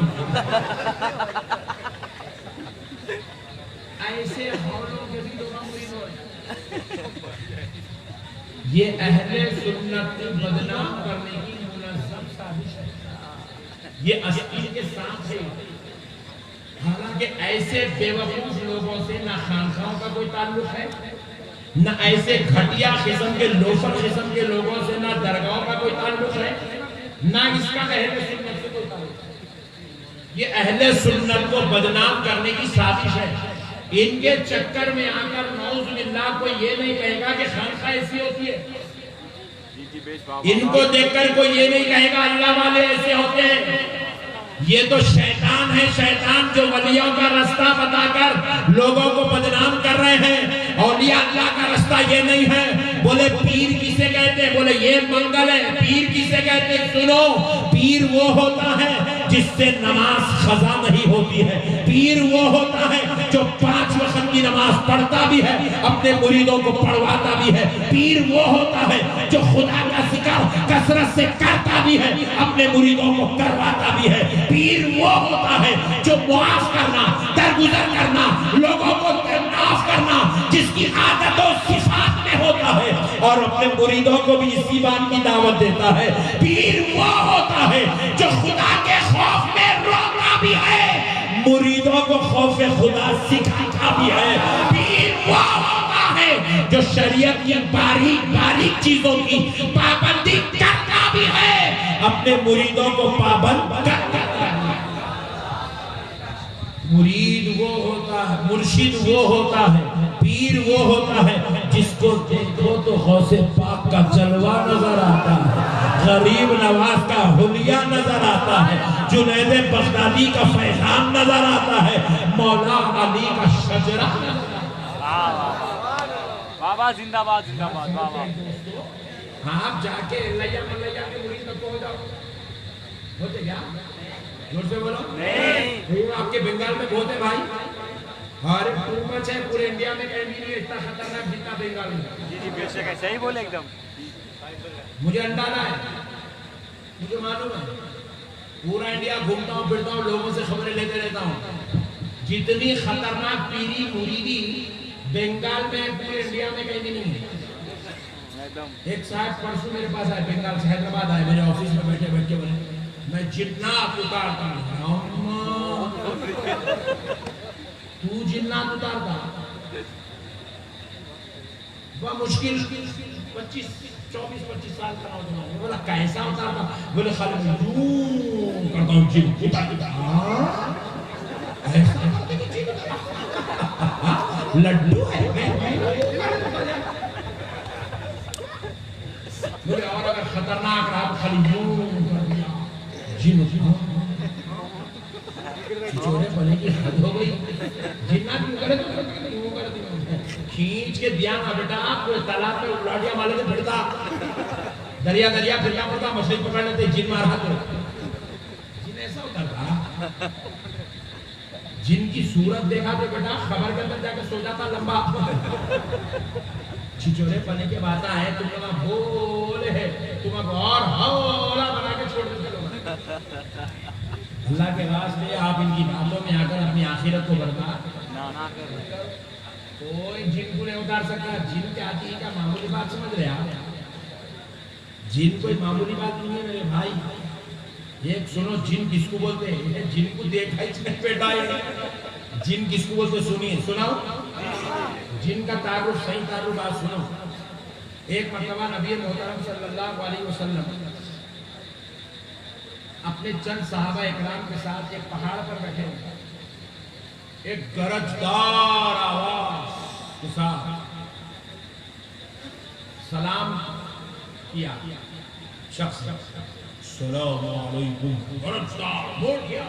ایسے حولوں کے بھی لوگ مرید ہوئے. یہ اہل سنت بدنام کرنے کی منظم سازش ہے. یہ اسطین کے ساتھ ہے. حالانکہ ایسے بیوقوف لوگوں سے نہ خانقاہوں کا کوئی تعلق ہے، نہ ایسے گھٹیا قسم کے لوفر قسم کے لوگوں سے نہ درگاہوں کا کوئی تعلق ہے، نہ اس کا اہل سنت سے کوئی تعلق ہے. یہ اہل سنت کو بدنام کرنے کی سازش ہے. ان کے چکر میں آ کر نعوذ باللہ کوئی یہ نہیں کہے گا کہ خانقاہ ایسی ہوتی ہے. ان کو دیکھ کر کوئی یہ نہیں کہے گا اللہ والے ایسے ہوتے ہیں. یہ تو شیطان ہے، شیطان جو ولیوں کا رستہ بتا کر لوگوں کو بدنام کر رہے ہیں. اولیاء اللہ کا رستہ یہ نہیں ہے. بولے پیر کسے کہتے ہیں؟ بولے یہ منگل ہے. پیر کسے کہتے ہیں؟ سنو، پیر وہ ہوتا ہے جس سے نماز قضا نہیں ہوتی ہے. پیر وہ ہوتا ہے جو 5 وقت کی نماز پڑھتا بھی ہے، اپنے مریدوں کو پڑھواتا بھی ہے. پیر وہ ہوتا ہے جو خدا کا ذکر کثرت سے کرتا بھی ہے، اپنے مریدوں کو کرواتا بھی ہے. پیر وہ ہوتا ہے جو معاف کرنا، درگزر کرنا، لوگوں کو معاف کرنا جس کی عادت و صفات میں ہوتا ہے، اور اپنے مریدوں کو بھی اسی بات کی دعوت دیتا ہے. پیر وہ ہوتا ہے جو خدا کے خوف میں روتا بھی ہے، مریدوں کو خوف خدا سکھاتا بھی ہے. پیر وہ ہوتا ہے جو شریعت کی باریک باریک چیزوں کی پابندی کرتا بھی ہے، اپنے مریدوں کو پابند کرتا ہے. مرید وہ ہوتا ہے، مرشد وہ ہوتا ہے، پیر وہ ہوتا ہے جس کو دیکھو تو غوث پاک کا جلوہ نظر آتا ہے، غریب نواز کا حلیہ نظر آتا ہے، جنید بغدادی کا فیضان نظر آتا ہے، مولا علی کا شجرہ نظر آتا ہے. بابا زندہ باد زندہ باد. بابا ہاں آپ جا کے لیا ملیا کے مرید تک پہنچ جاؤ. ہوتے کیا؟ زور سے بولو. نہیں آپ کے بنگال میں بہت ہے بھائی، اور حکومت ہے پورے انڈیا میں کہیں بھی نہیں اتنا خطرناک جتنا بنگال میں. جی بے شک ہے، صحیح بولے ایک دم. مجھے اندازہ ہے، مجھے معلوم ہے، پورا انڈیا گھومتا ہوں پھرتا ہوں، لوگوں سے خبریں لیتے رہتا ہوں. جتنی خطرناک پیری مریدی بنگال میں پورے انڈیا میں کہیں بھی نہیں ہے. ایک صاحب پرسوں میرے پاس آئے، بنگال سے حیدرآباد آئے، میرے آفس میں بیٹھے بیٹھ کے بولے میں جنات اتارتا ہوں. تو جنات اتارتا؟ وہ مشکل 24-25 سال کا نوجوان. بولا کیسا اتارتا؟ بولے خالی یوں کرتا ہوں جن لڈو ہے. بولے اور اگر خطرناک رہا تو خالی یوں کر دیا جن. چورے بنے کی حد ہو گئی. جنات کیوں کرے تو یوں کر دیا، کھینچ کے دیا نا بیٹا. کوئی تالاب میں لاٹیاں مالے سے پھرتا، دریا پھرنا پڑتا، مچھلی پکڑ لیتے، جن مارا تو جن ایسا ہوتا تھا. جن کی صورت دیکھا تو بیٹا خبر کے اندر جا کے سو جاتا لمبا. چھچورے پنے کے بات آئے، تم لوگ بولے ہے، تم اب اور ہولا بنا کے چھوڑ دیتے لوگ. اللہ کے واسطے آپ ان کی باتوں میں آ کر اپنی آخرت کو برباد نہ کریں. کوئی جن کو نہیں اتار سکتا. جن کیا آتی ہے کیا معمولی بات سمجھ رہے آپ؟ جن کوئی معمولی بات نہیں ہے میرے بھائی. ایک سنو، جن کس کو بولتے ہیں؟ جن کو دیکھا ہی بیٹا ہے. جن کس کو بولتے سنیے، سناؤ. جن کا تعارف، صحیح تعارف آج سنو. ایک مرتبہ نبی محترم صلی اللہ علیہ وسلم اپنے چند صحابہ اکرام کے ساتھ ایک پہاڑ پر بیٹھے ہوئے. ایک گرجدار آواز کے ساتھ سلام کیا. شخص السلام علیکم، گرجدار بول کیا.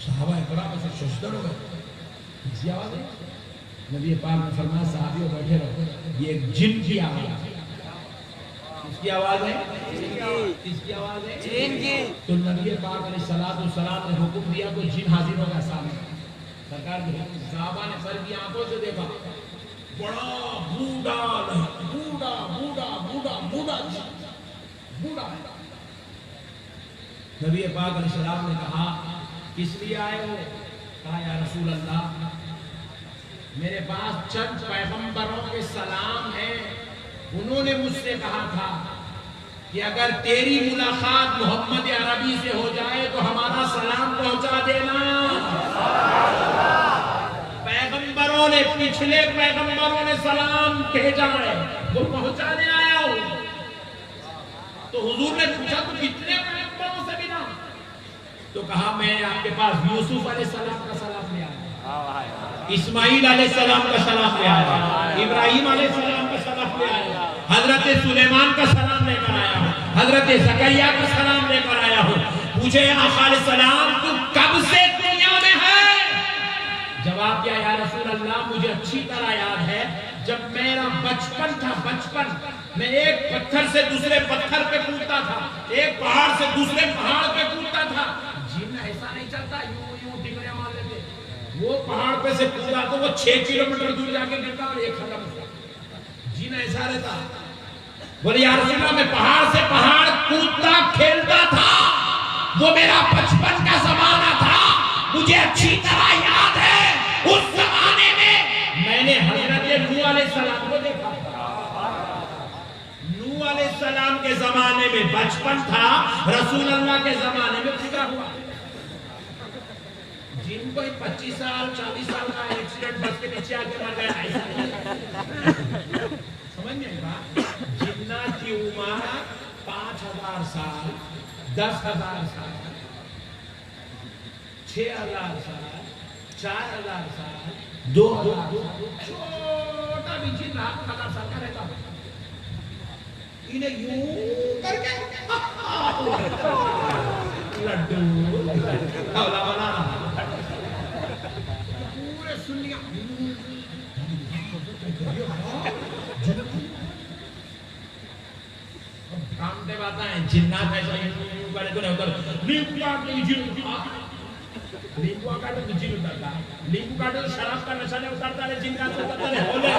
صحابہ اکرام سے ششدر ہو گئے. کسی آواز ہے؟ نبی پاک نے فرمایا صحابیوں بیٹھے رہو، یہ ایک جن کی آواز ہے. کس کی آواز ہے؟ کس کی آواز ہے؟ جن کی. تو نبی پاک علیہ السلام نے حکم دیا تو جن حاضر ہوگا سامنے. سرکار کے صحابہ نے سر کی آنکھوں سے دیکھا، بڑا بوڑھا بوڑھا بوڑھا بوڑھا بوڑھا بوڑھا. نبی پاک علیہ السلام نے کہا کس لیے آئے ہو؟ کہا یا رسول اللہ میرے پاس چند پیغمبروں کے سلام ہیں، انہوں نے مجھ سے کہا تھا کہ اگر تیری ملاقات محمد عربی سے ہو جائے تو ہمارا سلام پہنچا دینا. پیغمبروں نے، پچھلے پیغمبروں نے سلام بھیجا ہے، وہ پہنچانے آیا ہوں. تو حضور نے پوچھا تو کتنے پیغمبروں سے ملا؟ تو کہا میں آپ کے پاس یوسف علیہ السلام کا سلام لے آیا، اسماعیل علیہ السلام کا سلام لے آیا، ابراہیم علیہ السلام کا سلام لے آیا، حضرت سلیمان کا سلام لے کر آیا ہوں، حضرت زکریا کا سلام لے کر آیا ہوں. پوچھے یا آقا علیہ السلام تو کب سے دنیا میں ہے؟ جواب کیا یا رسول اللہ مجھے اچھی طرح یاد ہے جب میرا بچپن تھا، بچپن میں ایک پتھر سے دوسرے پتھر پہ کودتا تھا، ایک پہاڑ سے دوسرے پہاڑ پہ کودتا تھا. جن ایسا نہیں چلتا، یوں ٹکڑے مار لیتے. وہ پہاڑ پہ سے کودا تو وہ 6 کلومیٹر دور جا کے گرتا اور ایک ختم ہوتا. جن ایسا رہتا. بولے یا رسول اللہ میں پہاڑ سے پہاڑ کودتا کھیلتا تھا. وہ میرا بچپن کا زمانہ تھا، مجھے اچھی طرح یاد ہے. اس زمانے میں نے حضرت نوح علیہ السلام کو دیکھا. نوح علیہ السلام کے زمانے میں بچپن تھا، رسول اللہ کے زمانے میں پورا ہوا. جن کو 25 سال 40 سال کا ایکسیڈنٹ بس کے نیچے آ کے مر گیا ایسا سمجھ میں آئے. جنہ کی عمر 5000 سال، 10,000 سال، 6,000 سال، 4,000 سال، 2,000 چھوٹا بھی جن 1,000 سال کا رہتا. انہیں یوں کر کے لڈو اولا بنا پورے سنیا کام دے باتا ہے. جنات ایسا یوں کرے تو نہیں اتر. لیمبو کاٹے تو جن لیمبو کاٹے تو جن اترتا. لیمبو کاٹے تو شراب کا نشہ نہیں اترتا ہے. جن کا اترتا ہے ہولے.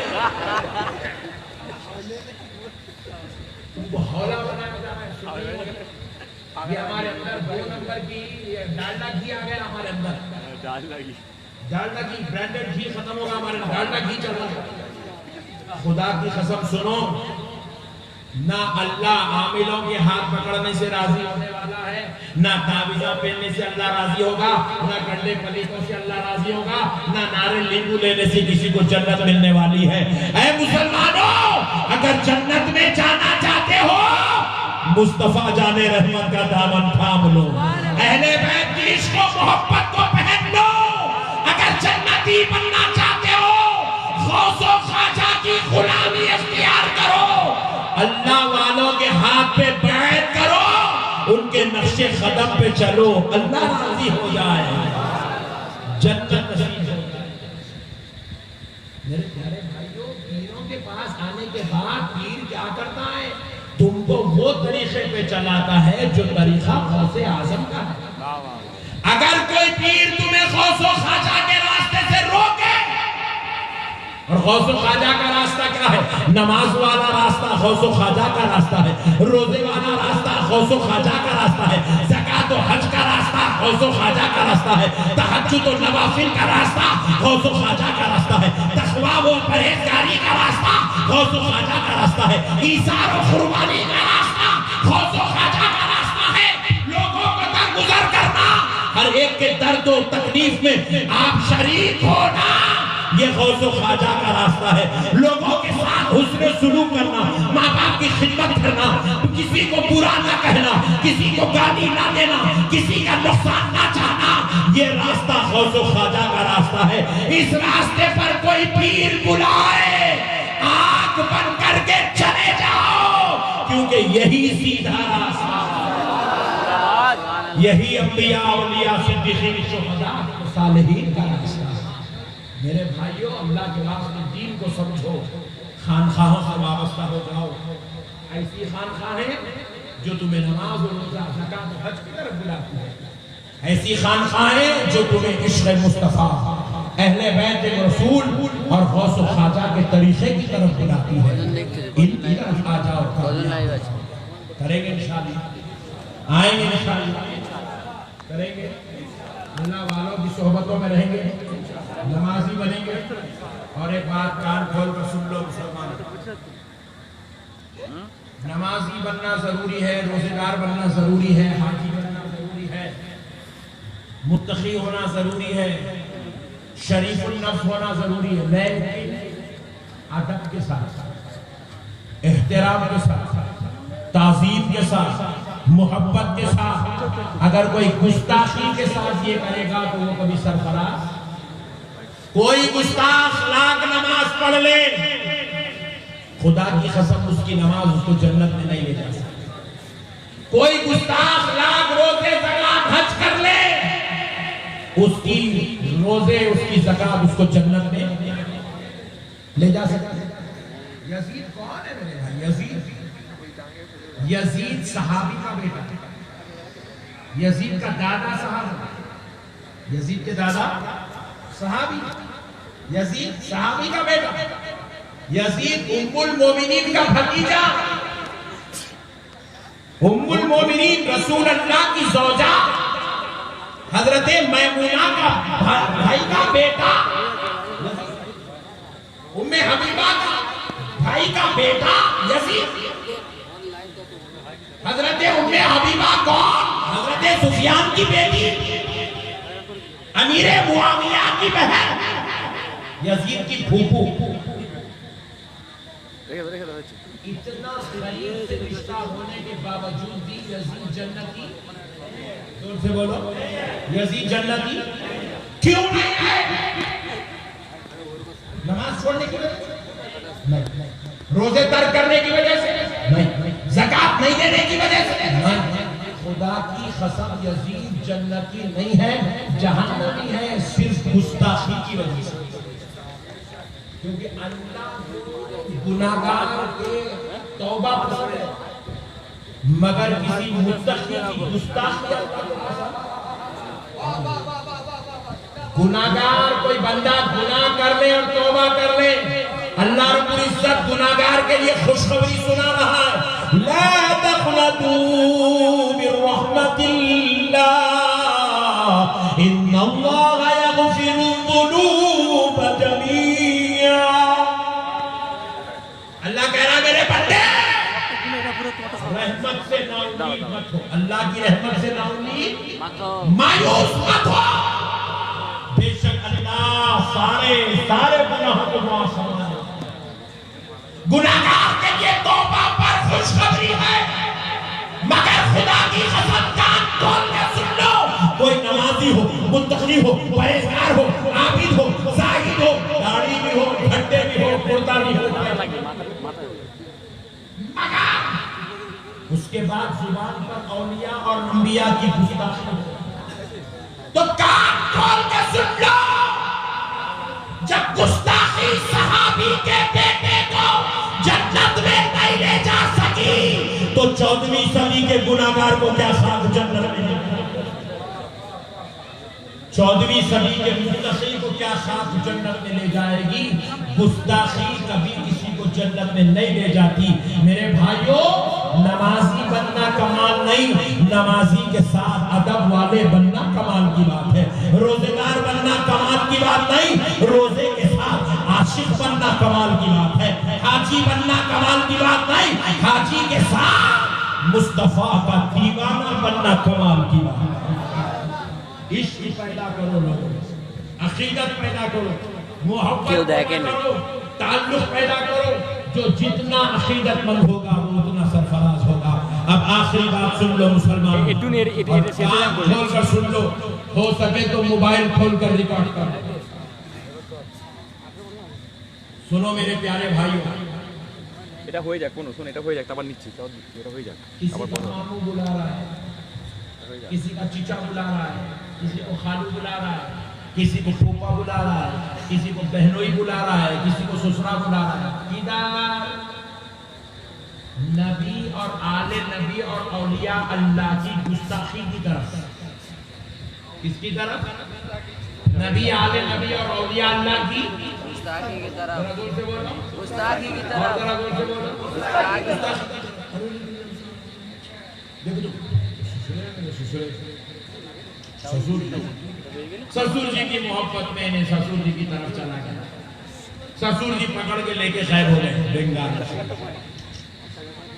وہ ہولا بنا جا رہا ہے. یہ ہمارے اندر 2 نمبر کی ڈالڈا گھی آ گیا. ہمارے اندر ڈالڈا گھی برانڈڈ گھی ختم ہوگا. ہمارے ڈالڈا گھی چل رہا ہے. خدا کی قسم سنو، نہ اللہ عاملوں کے ہاتھ پکڑنے سے راضی ہونے والا ہے، نہ تعویذہ پہننے سے اللہ راضی ہوگا، نہ کنڈے پلیتوں سے اللہ راضی ہوگا، نہ نعرے لیمبو لینے سے کسی کو جنت ملنے والی ہے. اے مسلمانوں، اگر جنت میں جانا چاہتے ہو مصطفیٰ جان رحمت کا دامن تھام لو، اہل بیت کی عشق و محبت کو پہن لو. اگر جنتی بننا چاہتے ہو غوث و خواجہ کی غلامی اختیار کرو، اللہ والوں کے ہاتھ پہ بیعت کرو، ان کے نقش قدم پہ چلو، اللہ راضی ہو جائے، جنت نصیب ہو جائے. میرے پیارے بھائیوں، پیروں کے پاس آنے کے بعد پیر کیا کرتا ہے؟ تم کو وہ طریقے پہ چلاتا ہے جو طریقہ غوث اعظم کا ہے. اگر کوئی پیر تمہیں غوث و خواجہ کے راستے سے روکے، اور غوث و خواجہ کا راستہ کیا ہے؟ نماز والا راستہ غوث و خواجہ کا راستہ ہے، روزے والا راستہ غوث و خواجہ کا راستہ ہے، زکوٰۃ و حج کا راستہ غوث و خواجہ کا راستہ ہے، تہجد و نوافل کا راستہ غوث و خواجہ کا راستہ ہے، تقویٰ و پرہیزگاری کا راستہ غوث و خواجہ کا راستہ ہے، ایثار و قربانی کا راستہ غوث و خواجہ کا راستہ ہے. لوگوں کو درگزر کرنا، ہر ایک کے درد و تکلیف میں آپ شریک ہونا، یہ غوث و خواجہ کا راستہ ہے. لوگوں کے ساتھ حسن سلوک کرنا، ماں باپ کی خدمت کرنا، کسی کو برا نہ کہنا، کسی کو گالی نہ دینا، کسی کا نقصان نہ چاہنا، یہ راستہ غوث و خواجہ کا راستہ ہے. اس راستے پر کوئی پیر بلائے، آنکھ بند کر کے چلے جاؤ، کیونکہ یہی سیدھا راستہ، یہی انبیاء اولیاء صدیقین شہداء صالحین کا راستہ. میرے بھائیوں، اللہ کے واسطے دین کو سمجھو، خانخواہوں سے وابستہ ہو جاؤ. ایسی خانخواہیں جو تمہیں نماز و روزہ زکوٰۃ و حج کی طرف بلاتی ہے، ایسی خانخواہیں جو تمہیں عشق مصطفیٰ، اہل بیت رسول اور غوث و خواجہ کے طریقے کی طرف بلاتی ہے. ان کی طرف آ جاؤ، کریں گے انشاءاللہ، آئیں گے انشاءاللہ، کریں گے، اللہ والوں کی صحبتوں میں رہیں گے، نمازی بنیں گے. اور ایک بات کان کھول کر سن لو مسلمان، نمازی بننا ضروری ہے، روزگار بننا ضروری ہے، حاجی بننا ضروری ہے، متقی ہونا ضروری ہے، شریف النفس ہونا ضروری ہے، لیکن ادب کے ساتھ، احترام کے ساتھ، تعظیم کے ساتھ، محبت کے ساتھ. اگر کوئی گستاخی کے ساتھ یہ کرے گا تو وہ کبھی سرفراز. کوئی گستاخ لاکھ نماز پڑھ لے، خدا کی قسم اس کی نماز اس کو جنت میں نہیں لے جا سکتی. کوئی گستاخ لاکھ روزے زکوٰۃ حج کر لے، اس کی روزے اس کی زکوٰۃ اس کو جنت میں لے جا سکتی. یزید کون ہے میرے بھائی؟ یزید صحابی کا بیٹا، یزید کا دادا صحابی، یزید کے دادا صحابی، یزید صحابی کا بیٹا، یزید ام المومنین کا بھتیجا، ام المومنین رسول اللہ کی زوجہ حضرت میمونہ کا بھائی کا بیٹا، ام حبیبہ کا بھائی کا بیٹا یزید۔ حضرت ام حبیبہ کون؟ حضرت سفیان کی بیٹی، امیر معاویہ کی بہن، یزید کی پھوپھو۔ اتنا قریب سے رشتہ ہونے کے باوجود بھی یزید جنتی، زور سے بولو، یزید جنتی کیوں نہیں ہے؟ نماز چھوڑنے کی وجہ سے نہیں، روزے ترک کرنے کی وجہ سے نہیں، زکات نہیں دینے کی وجہ سے نہیں۔ خدا کی قسم یزید جنتی نہیں ہے، جہنمی ہے، صرف گستاخی کی وجہ سے، کیونکہ اللہ گناہگار کے توبہ پسند ہے، مگر کسی متقی کی گستاخی۔ گناہگار کوئی بندہ گناہ کر لے اور توبہ کر لے، اللہ رب العزت گناہگار کے لیے خوشخبری سنا رہا ہے، لا تقنطوا من رحمت اللہ ان اللہ یغفر الذنوب جميعا۔ اللہ کہہ رہا میرے بندے رحمت سے نا امید مت ہو، اللہ کی رحمت سے نا امید مایوس مت ہو، بے شک اللہ سارے گناہوں کو معاف فرمائے۔ گناہگار کے لیے توبہ پر خوشخبری ہے، مگر خدا کی قسم کان کھول کے سن لو، کوئی نمازی ہو، متقی ہو، پرہیزگار ہو، عابد ہو، زاہد ہو، داڑھی بھی ہو، گھنٹے بھی ہو، کرتا بھی ہو، مگر اس کے بعد زبان پر اولیاء اور انبیاء کی گستاخی ہو، تو کان کھول کے سن لو، جب گستاخی صحابی کے بیٹے کو جنت میں نہیں لے جا سکی تو 14ویں صدی کے گناہگار کو کیا ساتھ جنت میں لے جائے گی؟ 14ویں صدی کے گستاخی کو کیا ساتھ جنت میں لے جائے گی؟ گستاخی کبھی کسی کو جنت میں نہیں لے جاتی۔ میرے بھائیوں، نمازی بننا کمال نہیں، نمازی کے ساتھ ادب والے بننا کمال کی بات ہے۔ روزگار بننا کمال کی بات نہیں، روزے کے ساتھ عاشق بننا کمال کی بات ہے۔ حاجی بننا کمال کی بات نہیں، حاجی کے ساتھ مصطفیٰ کا دیوانہ بننا کمال کی بات ہے۔ عشق پیدا کرو لوگوں، عقیدت پیدا کرو، محبت پیدا کرو، تعلق پیدا کرو۔ جو جتنا عقیدت مند ہوگا وہ اتنا سرفراز ہوگا۔ اب آخری بات سن لو مسلمان، اور کان کھول کر سن لو، ہو سکے تو موبائل کھول کر ریکارڈ کر لو۔ سنو میرے پیارے بھائیوں، এটা হয়ে যাক কোনো শুন এটা হয়ে যাক তারপর নিচ্ছি তারপর দিচ্ছি এটা হয়ে যাক کسی کو مامو بلا رہا ہے، کسی کا چچا بلا رہا ہے، کسی کو خالو بلا رہا ہے، کسی کو پھوپا بلا رہا ہے، کسی کو بہنوئی بلا رہا ہے، کسی کو سسرا بلا رہا ہے۔ ادھر نبی اور آل نبی اور اولیاء اللہ کی گستاخی کی طرف، کس کی طرف؟ نبی، آل نبی اور اولیاء اللہ کی گستاخی کی طرف، ذرا زور سے بولو، گستاخی کی اور طرف، ذرا زور سے بولو، گستاخی کی طرف۔ دیکھو سسور جی کی محبت میں انہیں سسور جی کی طرف چلا گیا، سسور جی پکڑ کے لے کے غائب ہو گئے بنگال۔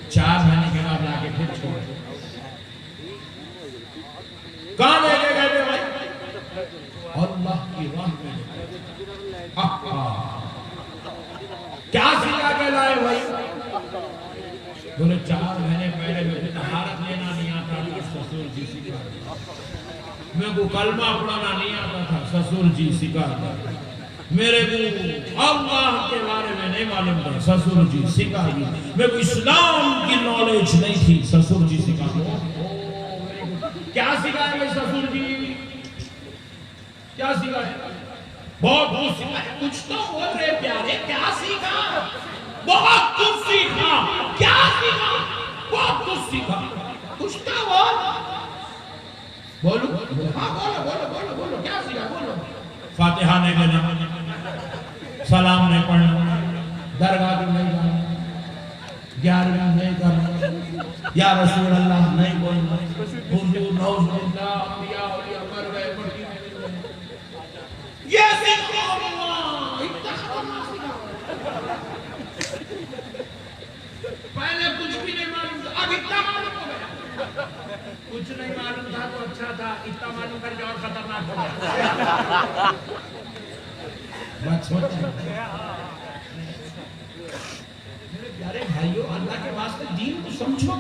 4 مہینے کے بعد لا کے پھر چھوڑ کہاں لے کے گئے بھائی؟ اللہ کی راہ میں۔ کیا سکھا کے لائے بھائی؟ بولے 4 مہینے پہلے مجھے طہارت لینا نہیں آتا تھا، سسور جی سکھا دیا۔ میں کو کلمہ پڑھانا نہیں آتا تھا، سسور جی سکھا دیا۔ میرے کو اللہ کے بارے میں نہیں معلوم تھا، سسور جی سکھا دیا۔ میں کو اسلام کی نالج نہیں تھی، سسور جی سکھا دیا۔ کیا سکھائے گے سسور جی؟ کیا سکھائے؟ بہت سکھائے، کچھ تو بول رہے پیارے، کیا سکھا؟ بہت کچھ سیکھا. کیا سیکھا؟ بہت کچھ سیکھا. کچھ کیا ہوا؟ بولو. ہاں بولو بولو بولو بولو. کیا سیکھا؟ بولو. فاتحہ نہیں دینا, سلام نہیں پڑھنا, درگاہ کو نہیں جانا, 11ویں نہیں کرنا, یا رسول اللہ نہیں بولنا, حضور نعوذ باللہ انبیاء اولیاء مر گئے مٹی میں مل گئے. یہ سیکھو اللہ, اتنا خطرناک سیکھا. پہلے کچھ بھی نہیں معلوم تھا, اب اتنا معلوم ہو گیا. کچھ نہیں معلوم تھا تو اچھا تھا, اتنا معلوم کر کے اور خطرناک ہو گیا. بات سوچ میرے پیارے بھائیوں, اللہ کے واسطے دین کو سمجھو.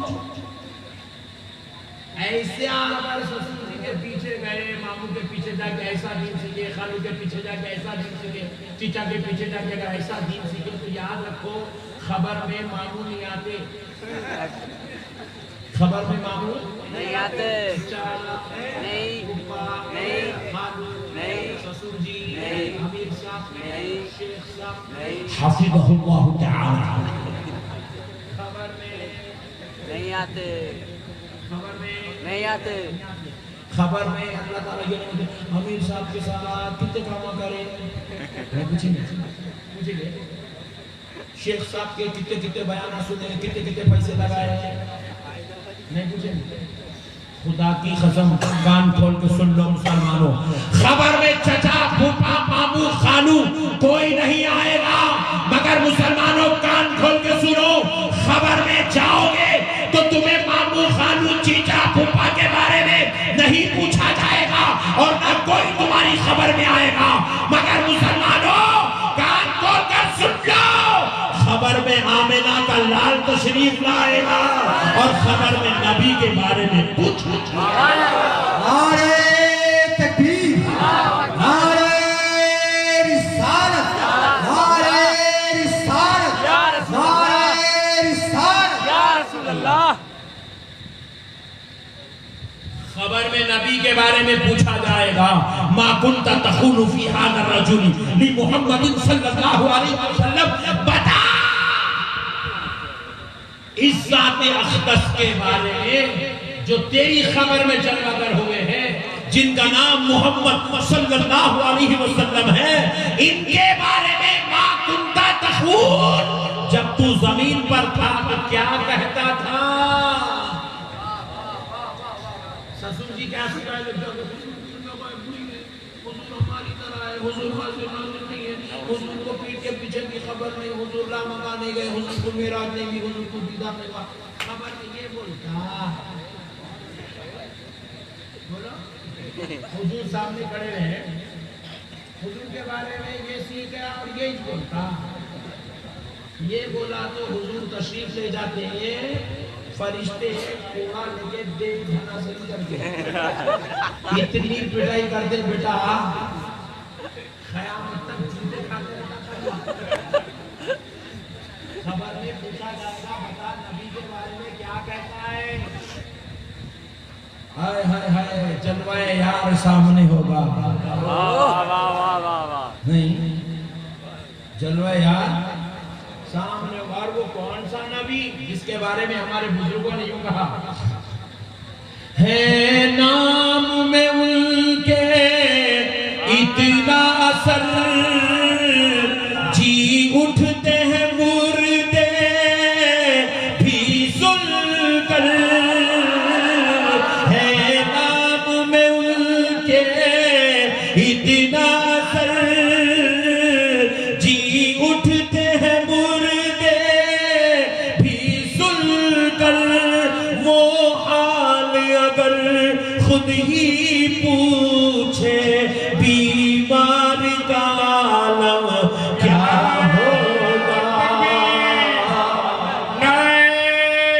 ایسے آبار سسور جی کے پیچھے گئے, ماموں کے پیچھے جا کے ایسا دین سیکھے, خالو کے پیچھے جا کے ایسا دین سیکھے, چچا کے پیچھے جا کے ایسا دین سیکھے, تو یاد رکھو خبر میں ماموں نہیں آتے. خبر میں ماموں نہیں آتے, چچا نہیں, نہیں, خالو نہیں, سسور جی, نہیں, امیر صاحب, نہیں, شیخ صاحب, نہیں, حفظہ اللہ تعالی. خبر میں نہیں آتے, خبر میں نہیں آتے. خبر میں اللہ تعالیٰ یہ امیر صاحب کے ساتھ کتنے کام کرے, پوچھیں گے. شیخ صاحب کے کتنے بیانات سنے, کتنے پیسے لگائے, نہیں پوچھیں گے. خدا کی قسم کان کھول کے سن لو مسلمانوں, خبر میں چچا, پھوپھا, ماموں, خالو کوئی نہیں آئے گا, مگر مسلمانوں کان کھول کے سنو, خبر میں جاؤ گے تو تمہیں ماموں, خالو, چچا, پھوپھا کے بارے میں نہیں پوچھا جائے گا, اور نہ کوئی تمہاری خبر میں آئے گا, مگر مسلمانوں کان کھول کر سن لو, خبر میں آمنہ کا لال تشریف لائے گا, اور خبر میں نبی کے بارے میں پوچھا. نعرہ تکبیر, نعرہ رسالت, نعرہ رسالت, نعرہ رسالت. یا رسول اللہ. خبر میں نبی کے بارے میں پوچھا جائے گا. ما کنت تخون فی هذا الرجل لمحمد صلی اللہ علیہ وسلم, بتا اس ذات اقدس کے بارے میں جو تیری خبر میں جلوہ گر ہوئے ہیں, جن کا نام محمد صلی اللہ علیہ وسلم ہے, ان کے بارے میں ما کنت تخون, جب تو زمین پر تھا تو کیا کہتا تھا. سسور جی کیا سکھائے لگتا ہے, حضور ہماری طرح ہے, حضور حاضر ناظر نہیں ہے, حضور کو پیٹ کے پیچھے کی خبر نہیں, حضور لا منگا نہیں گئے, حضور کو میراج نہیں بھی, حضور کو دیدار نہیں ہوا, خبر نہیں. یہ بولتا بولو, حضور سامنے کھڑے رہے, حضور کے بارے میں یہ سیکھا اور یہی بولتا. یہ بولا تو حضور تشریف لے جاتے ہیں, فرشتے کوڑا لے کے دیکھ بھانا سری کر کے اتنی پٹائی کرتے, بیٹا قیامت تک جوتے کھاتے رہتا. خبر میں پوچھا جائے گا, بتا نبی کے بارے میں کیا کہتا ہے. ہائے ہائے ہائے, جلوہ یار سامنے ہوگا. واہ واہ واہ واہ واہ. نہیں, جلوہ یار سامنے, اور وہ کون سا نبی جس کے بارے میں ہمارے بزرگوں نے یوں کہا ہے, نام میں ان کے اتنا اثر, جی اٹھتے ہیں مردے بھی سن کر, ہے نام میں ان کے اتنا اثر, جی اٹھتے ہیں مردے بھی سن کر, وہ حال اگر خود ہی پوچھے بیمار کا عالم کیا ہوگا. نعرہ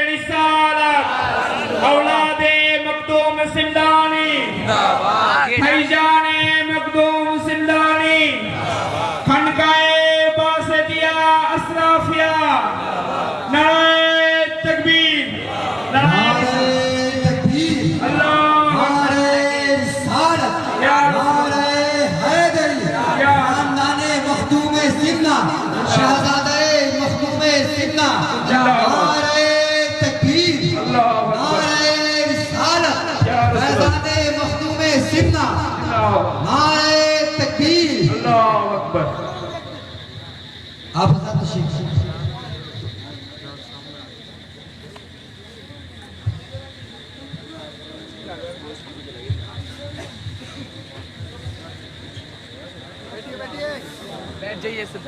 رسالت, اولاد مخدوم سندانی, بھائیجان مخدوم سندانی, خانقاہ باسطیہ اشرافیہ, نعرہ تکبیر, نعرہ تکبیر, اللہ, نعرہ رسالت, نعرہ حیدری, خاندان مخدوم سمنا, شہزادہ مخدوم جائیے سب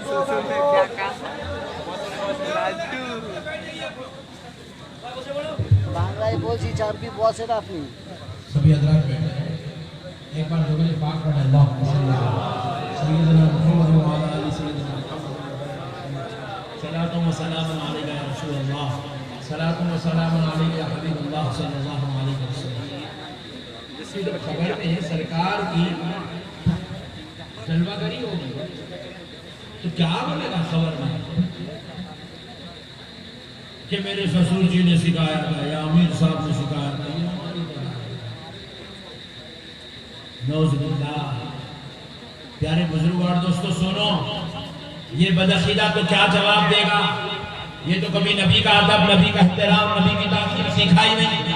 سسر نے کیا کہا বাংলায় বলছি চারবি বসে না আপনি سبھی حضرات بیٹھے ہیں ایک بار درود پاک پڑھیں اللہم صلی سیدنا محمد وعلی آل سیدنا محمد صلاۃ و سلام علیک یا رسول اللہ صلاۃ و سلام علیک یا حبیب اللہ صلی اللہ علیہ وسلم خبر میں ہے سرکار کی جلوہ گری ہوگی تو کیا بولے گا خبر میں کہ میرے سسور جی نے سکھایا تھا یا امیر صاحب نے سکھایا تھا یہ ہماری طرح ہے نعوذ باللہ پیارے بزرگوار دوستو سنو یہ بدعقیدہ تو کیا جواب دے گا یہ تو کبھی نبی کا ادب نبی کا احترام نبی کی تعظیم سکھائی نہیں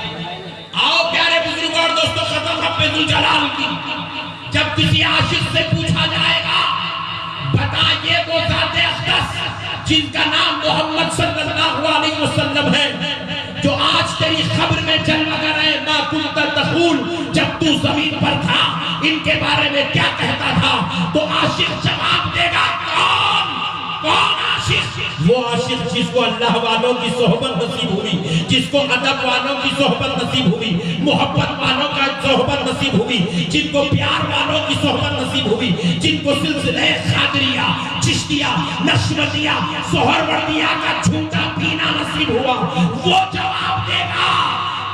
آؤ پیارے بزرگوار دوستو ختم حفظ الجلال کی جب کسی عاشق سے پوچھا جائے گا بتائیے وہ ذات اقدس جن کا نام محمد صلی اللہ علیہ وسلم ہے جو آج تیری خبر میں جلوہ گر ہے ما کنت تقول جب تو زمین پر تھا ان کے بارے میں کیا کہتا تھا تو عاشق جواب دے گا کون عاشق وہ عاشق جس کو اللہ والوں کی صحبت نصیب ہوئی جس کو ادب والوں کی صحبت نصیب ہوئی محبت والوں کا صحبت نصیب ہوئی جن کو پیار والوں کی صحبت نصیب ہوئی جن کو سلسلہ قادریہ چشتیہ نقشبندیہ سہروردیہ کا جھوٹا پینا نصیب ہوا وہ جواب دے گا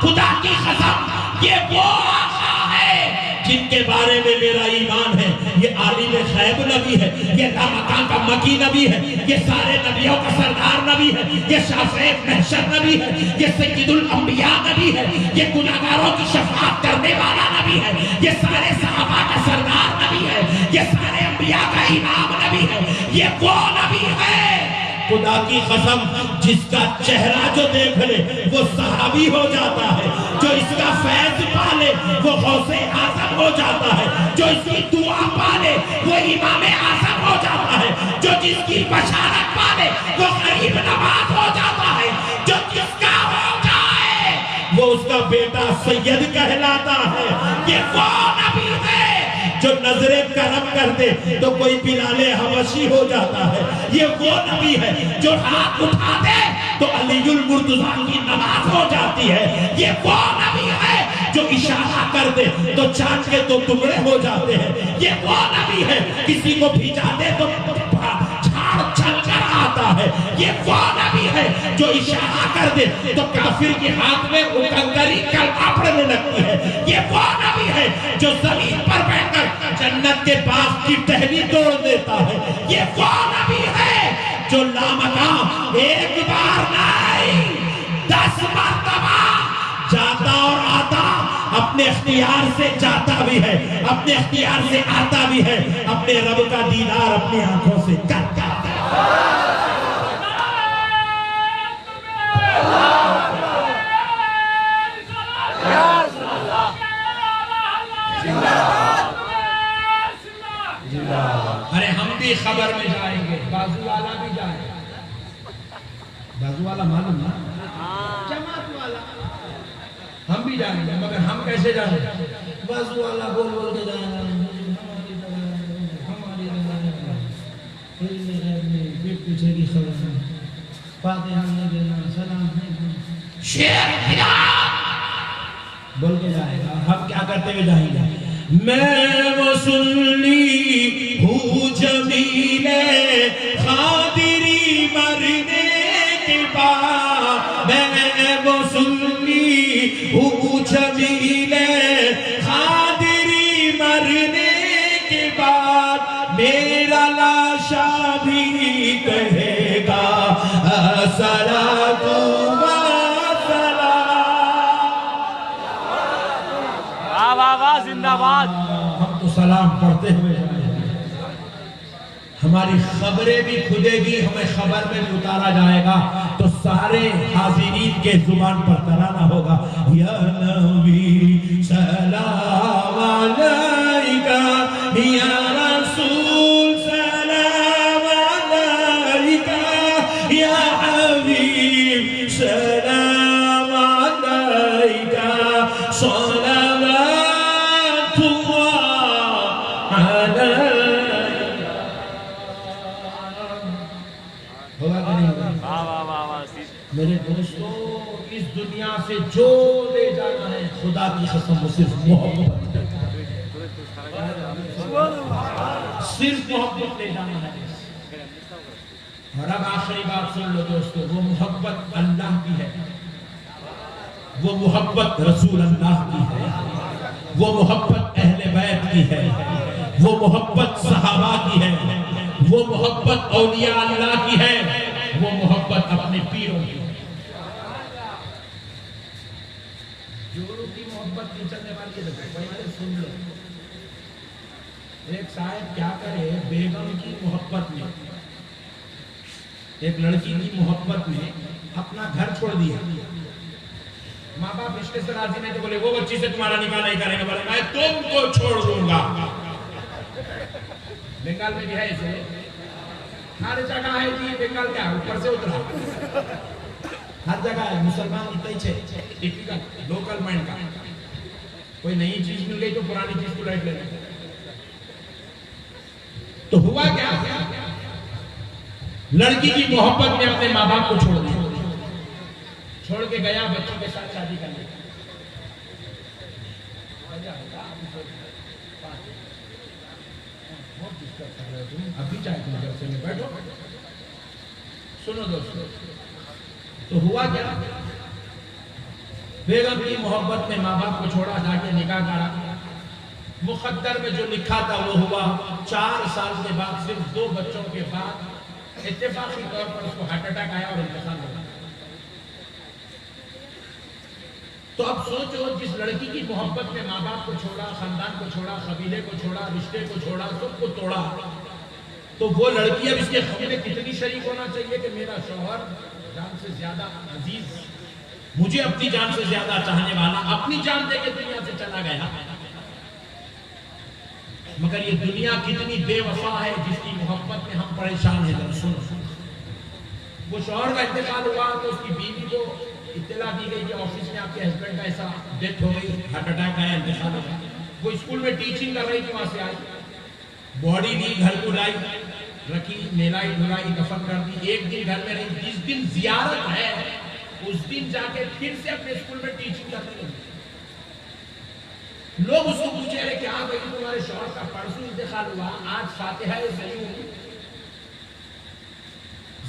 خدا کی قسم یہ وہ آقا ہے جن کے بارے میں میرا ایمان ہے یہ عالم غیب نبی ہے یہ لامکان کا مکی نبی ہے یہ سارے نبیوں کا سردار نبی ہے یہ شافع محشر نبی ہے یہ سید الانبیاء نبی ہے یہ گناہگاروں کی شفاعت کرنے والا نبی ہے یہ سارے صحابہ کا سردار نبی ہے یہ سارے انبیاء کا امام نبی ہے یہ وہ نبی ہے خدا کی قسم جس کا چہرہ جو دیکھ لے وہ صحابی ہو جاتا ہے جو اس کا فیض پالے وہ غوث اعظم ہو جاتا ہے جو اس کی دعا پالے وہ امام اعظم ہو جاتا ہے جو جس کی بشارت پالے وہ غریب نواز ہو جاتا ہے جو جس کا ہو جائے وہ اس کا بیٹا سید کہلاتا ہے یہ وہ نبی ہے جو نظر کرم کر دے تو کوئی بلال حبشی ہو جاتا ہے یہ وہ نبی ہے جو ہاتھ اٹھا دے تو علی المرتضیٰ کی نماز ہو جاتی ہے یہ وہ نبی ہے جو اشارہ کر دے تو چاند کے تو ٹکڑے ہو جاتے ہیں یہ وہ نبی ہے کسی کو بھیجا دے تو جھاڑ چل کر آتا ہے یہ وہ نبی ہے جو اشارہ کر دے تو کافر کے ہاتھ میں اکنگری کلمہ پڑھنے لگتی ہے یہ وہ نبی ہے جو زمین پر بیٹھ کر جنت کے باغ کی ٹہنی توڑ دیتا ہے یہ وہ نبی ہے جو لامکان ایک بار نہیں 10 مرتبہ جاتا اور آتا اپنے اختیار سے جاتا بھی ہے اپنے اختیار سے آتا بھی ہے اپنے رب کا دیدار اپنی آنکھوں سے کرتا ہے ارے ہم بھی خبر میں جائیں گے بازو والا بھی جائیں گے بازو والا معلوم نا جماعت والا ہم بھی جائیں گے مگر ہم کیسے جائیں گے بازو والا بول بول کے جائیں گے ہماری پیٹ پیچھے کی خبر ہے فاتحہ نہیں دینا سلام نہیں دینا شیر بول کے جائے گا ہم کیا کرتے ہوئے جائیں گے میں وہ سنی ہوں جمیل قادری مرنے کے بعد میں وہ سنی ہوں جمیل قادری مرنے کے بعد میرا لاشا بھی کہے گا الصلاۃ زندہ باد ہم تو سلام پڑھتے ہوئے ہماری خبریں بھی کھلے گی ہمیں خبر میں بھی اتارا جائے گا تو سارے حاضرین کے زبان پر ترانہ ہوگا یا نبی سلام علیکہ یا رسول سلام علیکہ یا حبیب سلام علیکہ ہوگا کہ نہیں ہوگا؟ واہ واہ واہ واہ میرے دوستو اس دنیا سے جو لے جانا ہے خدا کی قسم وہ صرف محبت ہے، صرف محبت لے جانا ہے۔ اور اب آخری بات سن لو دوستو، وہ محبت اللہ کی ہے، وہ محبت رسول اللہ کی ہے، وہ محبت اہل بیت کی ہے، وہ محبت صحابہ کی ہے، وہ محبت اولیاء اللہ کی ہے، وہ محبت اپنے پیروں کی ہے۔ جوروں کی محبت نہیں چلنے والی ہے، بھائی سن لو، ایک صاحب کیا کرے بیگم کی محبت میں، ایک لڑکی کی محبت میں اپنا گھر چھوڑ دیا، ماں باپ رشتے سے راضی نہیں تو بولے وہ بچی سے تمہارا نکاح نہیں کریں گے، بولے میں تم کو چھوڑ دوں گا۔ بنگال میں بھی ہے اسے، ہر جگہ ہے جی، بنگال کیا اوپر سے اترا، ہر جگہ ہے، مسلمان اتنا ہی چھے، ٹپیکل لوکل مائنڈ کا، کوئی نئی چیز مل گئی تو پرانی چیز کو لائٹ لینا۔ تو ہوا کیا؟ لڑکی کی محبت میں اپنے ماں باپ کو چھوڑ دیا، چھوڑ کے گیا بچوں کے ساتھ شادی کرنے۔ ابھی چاہے تم جلسے میں بیٹھو، سنو دوستو، تو ہوا کیا؟ بیگم کی محبت میں ماں باپ کو چھوڑا، جا کے نکاح کرا، مقدر میں جو لکھا تھا وہ ہوا۔ 4 سال کے بعد، صرف 2 بچوں کے بعد اتفاقی طور پر اس کو ہارٹ اٹیک آیا اور انتقال ہو گیا۔ تو اب سوچو، جس لڑکی کی محبت میں ماں باپ کو چھوڑا، خاندان کو چھوڑا، قبیلے کو چھوڑا، رشتے کو چھوڑا، سب کو توڑا، تو وہ لڑکی اب اس کے غم میں کتنی شریک ہونا چاہیے کہ میرا شوہر جان سے زیادہ عزیز، مجھے اپنی جان سے زیادہ چاہنے والا، اپنی جان دے کے دنیا سے چلا گیا۔ مگر یہ دنیا کتنی بے وفا ہے جس کی محبت میں ہم پریشان ہیں۔ سنو، وہ شوہر کا انتقال ہوا تو اس کی بیوی کو اطلاع دی گئی کہ آفس میں آپ کے ہسبینڈ کا ایسا ڈیتھ ہو گئی، ہارٹ اٹیک آیا، انتقال ہو گیا۔ وہ اسکول میں ٹیچنگ کر رہی تھی، وہاں سے آئی، باڈی لی، گھر کو لائی، رکھی، نیلائی دھلائی، دفن کر دی۔ 1 دن گھر میں رہی، جس دن زیارت ہے اس دن جا کے پھر سے اپنے اسکول میں ٹیچنگ کرنے لگی۔ لوگ اس کو پوچھے رہے کیا بھائی تمہارے شوہر کا پرسوں انتقال ہوا، آج فاتحہ زیون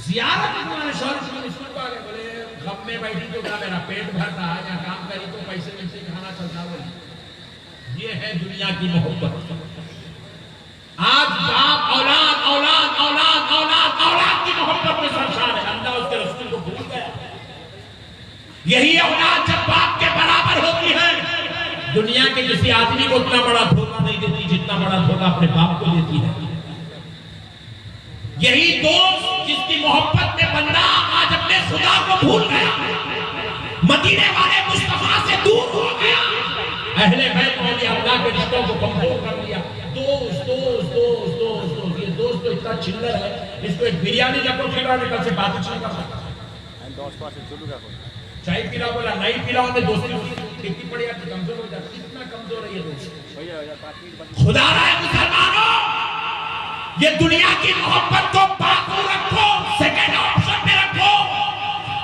زیارت ہے تمہارے شوہر کی، اسکول کو آگے بولے غم میں بیٹھی تو کیا میرا پیٹ بھرتا، یا کام کری تو پیسے میں سے کھانا چلتا ہو۔ یہ ہے دنیا کی محبت۔ آج باپ اولاد اولاد اولاد اولاد اولاد کی محبت میں سرشار ہے، اللہ اس کے رسول کو بھول گیا۔ یہی اولاد جب باپ کے برابر ہوتی ہے، دنیا کے کسی آدمی کو اتنا بڑا دھوکہ نہیں دیتی جتنا بڑا دھوکہ اپنے باپ کو دیتی ہے۔ یہی دوست جس کی محبت میں بندہ آج اپنے خدا کو بھول گیا، مدینے والے مصطفیٰ سے دور ہو گیا، اہل بیت اولیاء اللہ کے رشتوں کو کمزور کر لیا۔ دوست دوست دوست دوست دوست، یہ دوست تو اتنا چلر ہے، اس کو ایک بریانی جب کو کھلا نکل سے بات اچھا کر سکتا، چائے پیلا بولا نہیں پیلا ہوں، دوستی کتنی پڑی آپ کی کمزور ہو جاتی، کتنا کمزور ہے یہ دوست۔ خدا رہے مسلمانوں، یہ دنیا کی محبت کو باقی رکھو، سیکنڈ آپشن میں رکھو۔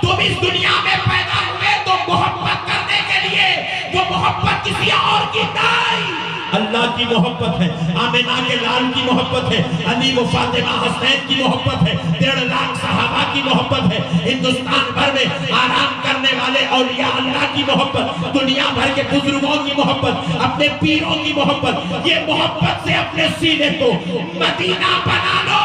تم اس دنیا میں پیدا ہوئے تو محبت کرنے کے لیے، وہ محبت کسی اور کی نہیں، اللہ کی محبت ہے، آمنہ کے لال کی محبت ہے، علی و فاطمہ حسین کی محبت ہے، 1.5 لاکھ صحابہ کی محبت ہے، ہندوستان بھر میں آرام کرنے والے اولیاء اللہ کی محبت، دنیا بھر کے بزرگوں کی محبت، اپنے پیروں کی محبت۔ یہ محبت سے اپنے سینے کو مدینہ بنا لو۔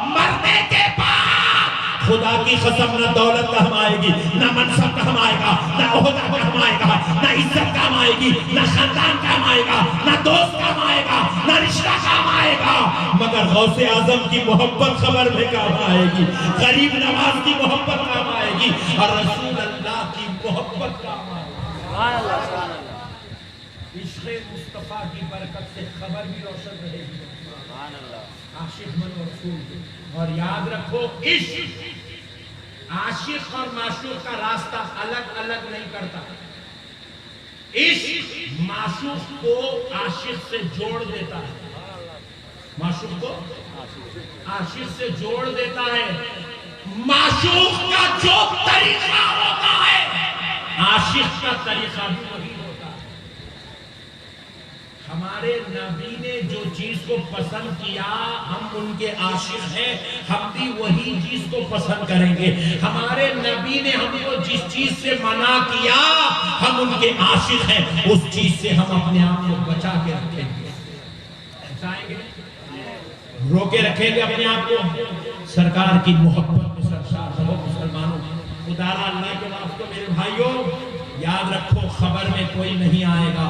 مرنے کے بعد خدا کی قسم نہ دولت کام آئے گی، نہ منصب کام آئے گا، نہ عہدہ کام آئے گا، نہ عزت کام آئے گی، نہ خاندان کام آئے گا، نہ دوست کام آئے گا، نہ رشتہ کام آئے گا، مگر غوث اعظم کی محبت خبر میں کام آئے گی، غریب نواز کی محبت کام آئے گی، اور رسول اللہ کی محبت کام آئے گی۔ سبحان اللہ سبحان اللہ۔ عشق مصطفیٰ کی برکت سے خبر بھی روشن رہے گی، سبحان اللہ۔ عاشق بنو رسول کی۔ اور یاد رکھو، عشق عاشق اور معشوق کا راستہ الگ الگ نہیں کرتا، عشق معشوق کو عاشق سے جوڑ دیتا ہے، معشوق کو عاشق سے جوڑ دیتا ہے۔ معشوق کا جو طریقہ ہوتا ہے عاشق کا طریقہ بھی وہی ہوتا ہے. ہمارے نبی نے جو چیز کو پسند کیا ہم ان کے عاشق ہیں, ہم بھی وہی چیز کو پسند کریں گے. ہمارے نبی نے ہم کو جس چیز سے منع کیا ہم ان کے عاشق ہیں, اس چیز سے ہم اپنے آپ کو بچا کے رکھیں گے. بچائیں گے, روکے رکھیں گے اپنے آپ کو. سرکار کی محبت میں سرشار رہو مسلمانوں. خدا اللہ کے واسطے میرے بھائیوں یاد رکھو, خبر میں کوئی نہیں آئے گا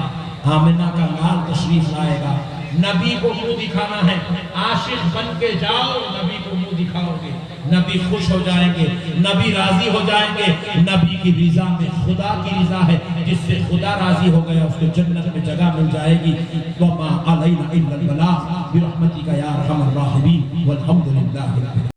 آمنہ کا لال تشریف لائے گا. نبی کو منہ دکھانا ہے, عاشق بن کے جاؤ, نبی کو منہ دکھاؤ گے, نبی خوش ہو جائیں گے, نبی راضی ہو جائیں گے. نبی کی رضا میں خدا کی رضا ہے, جس سے خدا راضی ہو گیا اس کو جنت میں جگہ مل جائے گی. وَمَا عَلَيْنَا إِلَّا الْبَلَاغُ بِرَحْمَتِكَ يَا أَرْحَمَ الرَّاحِمِينَ وَالْحَمْدُ لِلَّهِ رَبِّ العالمين.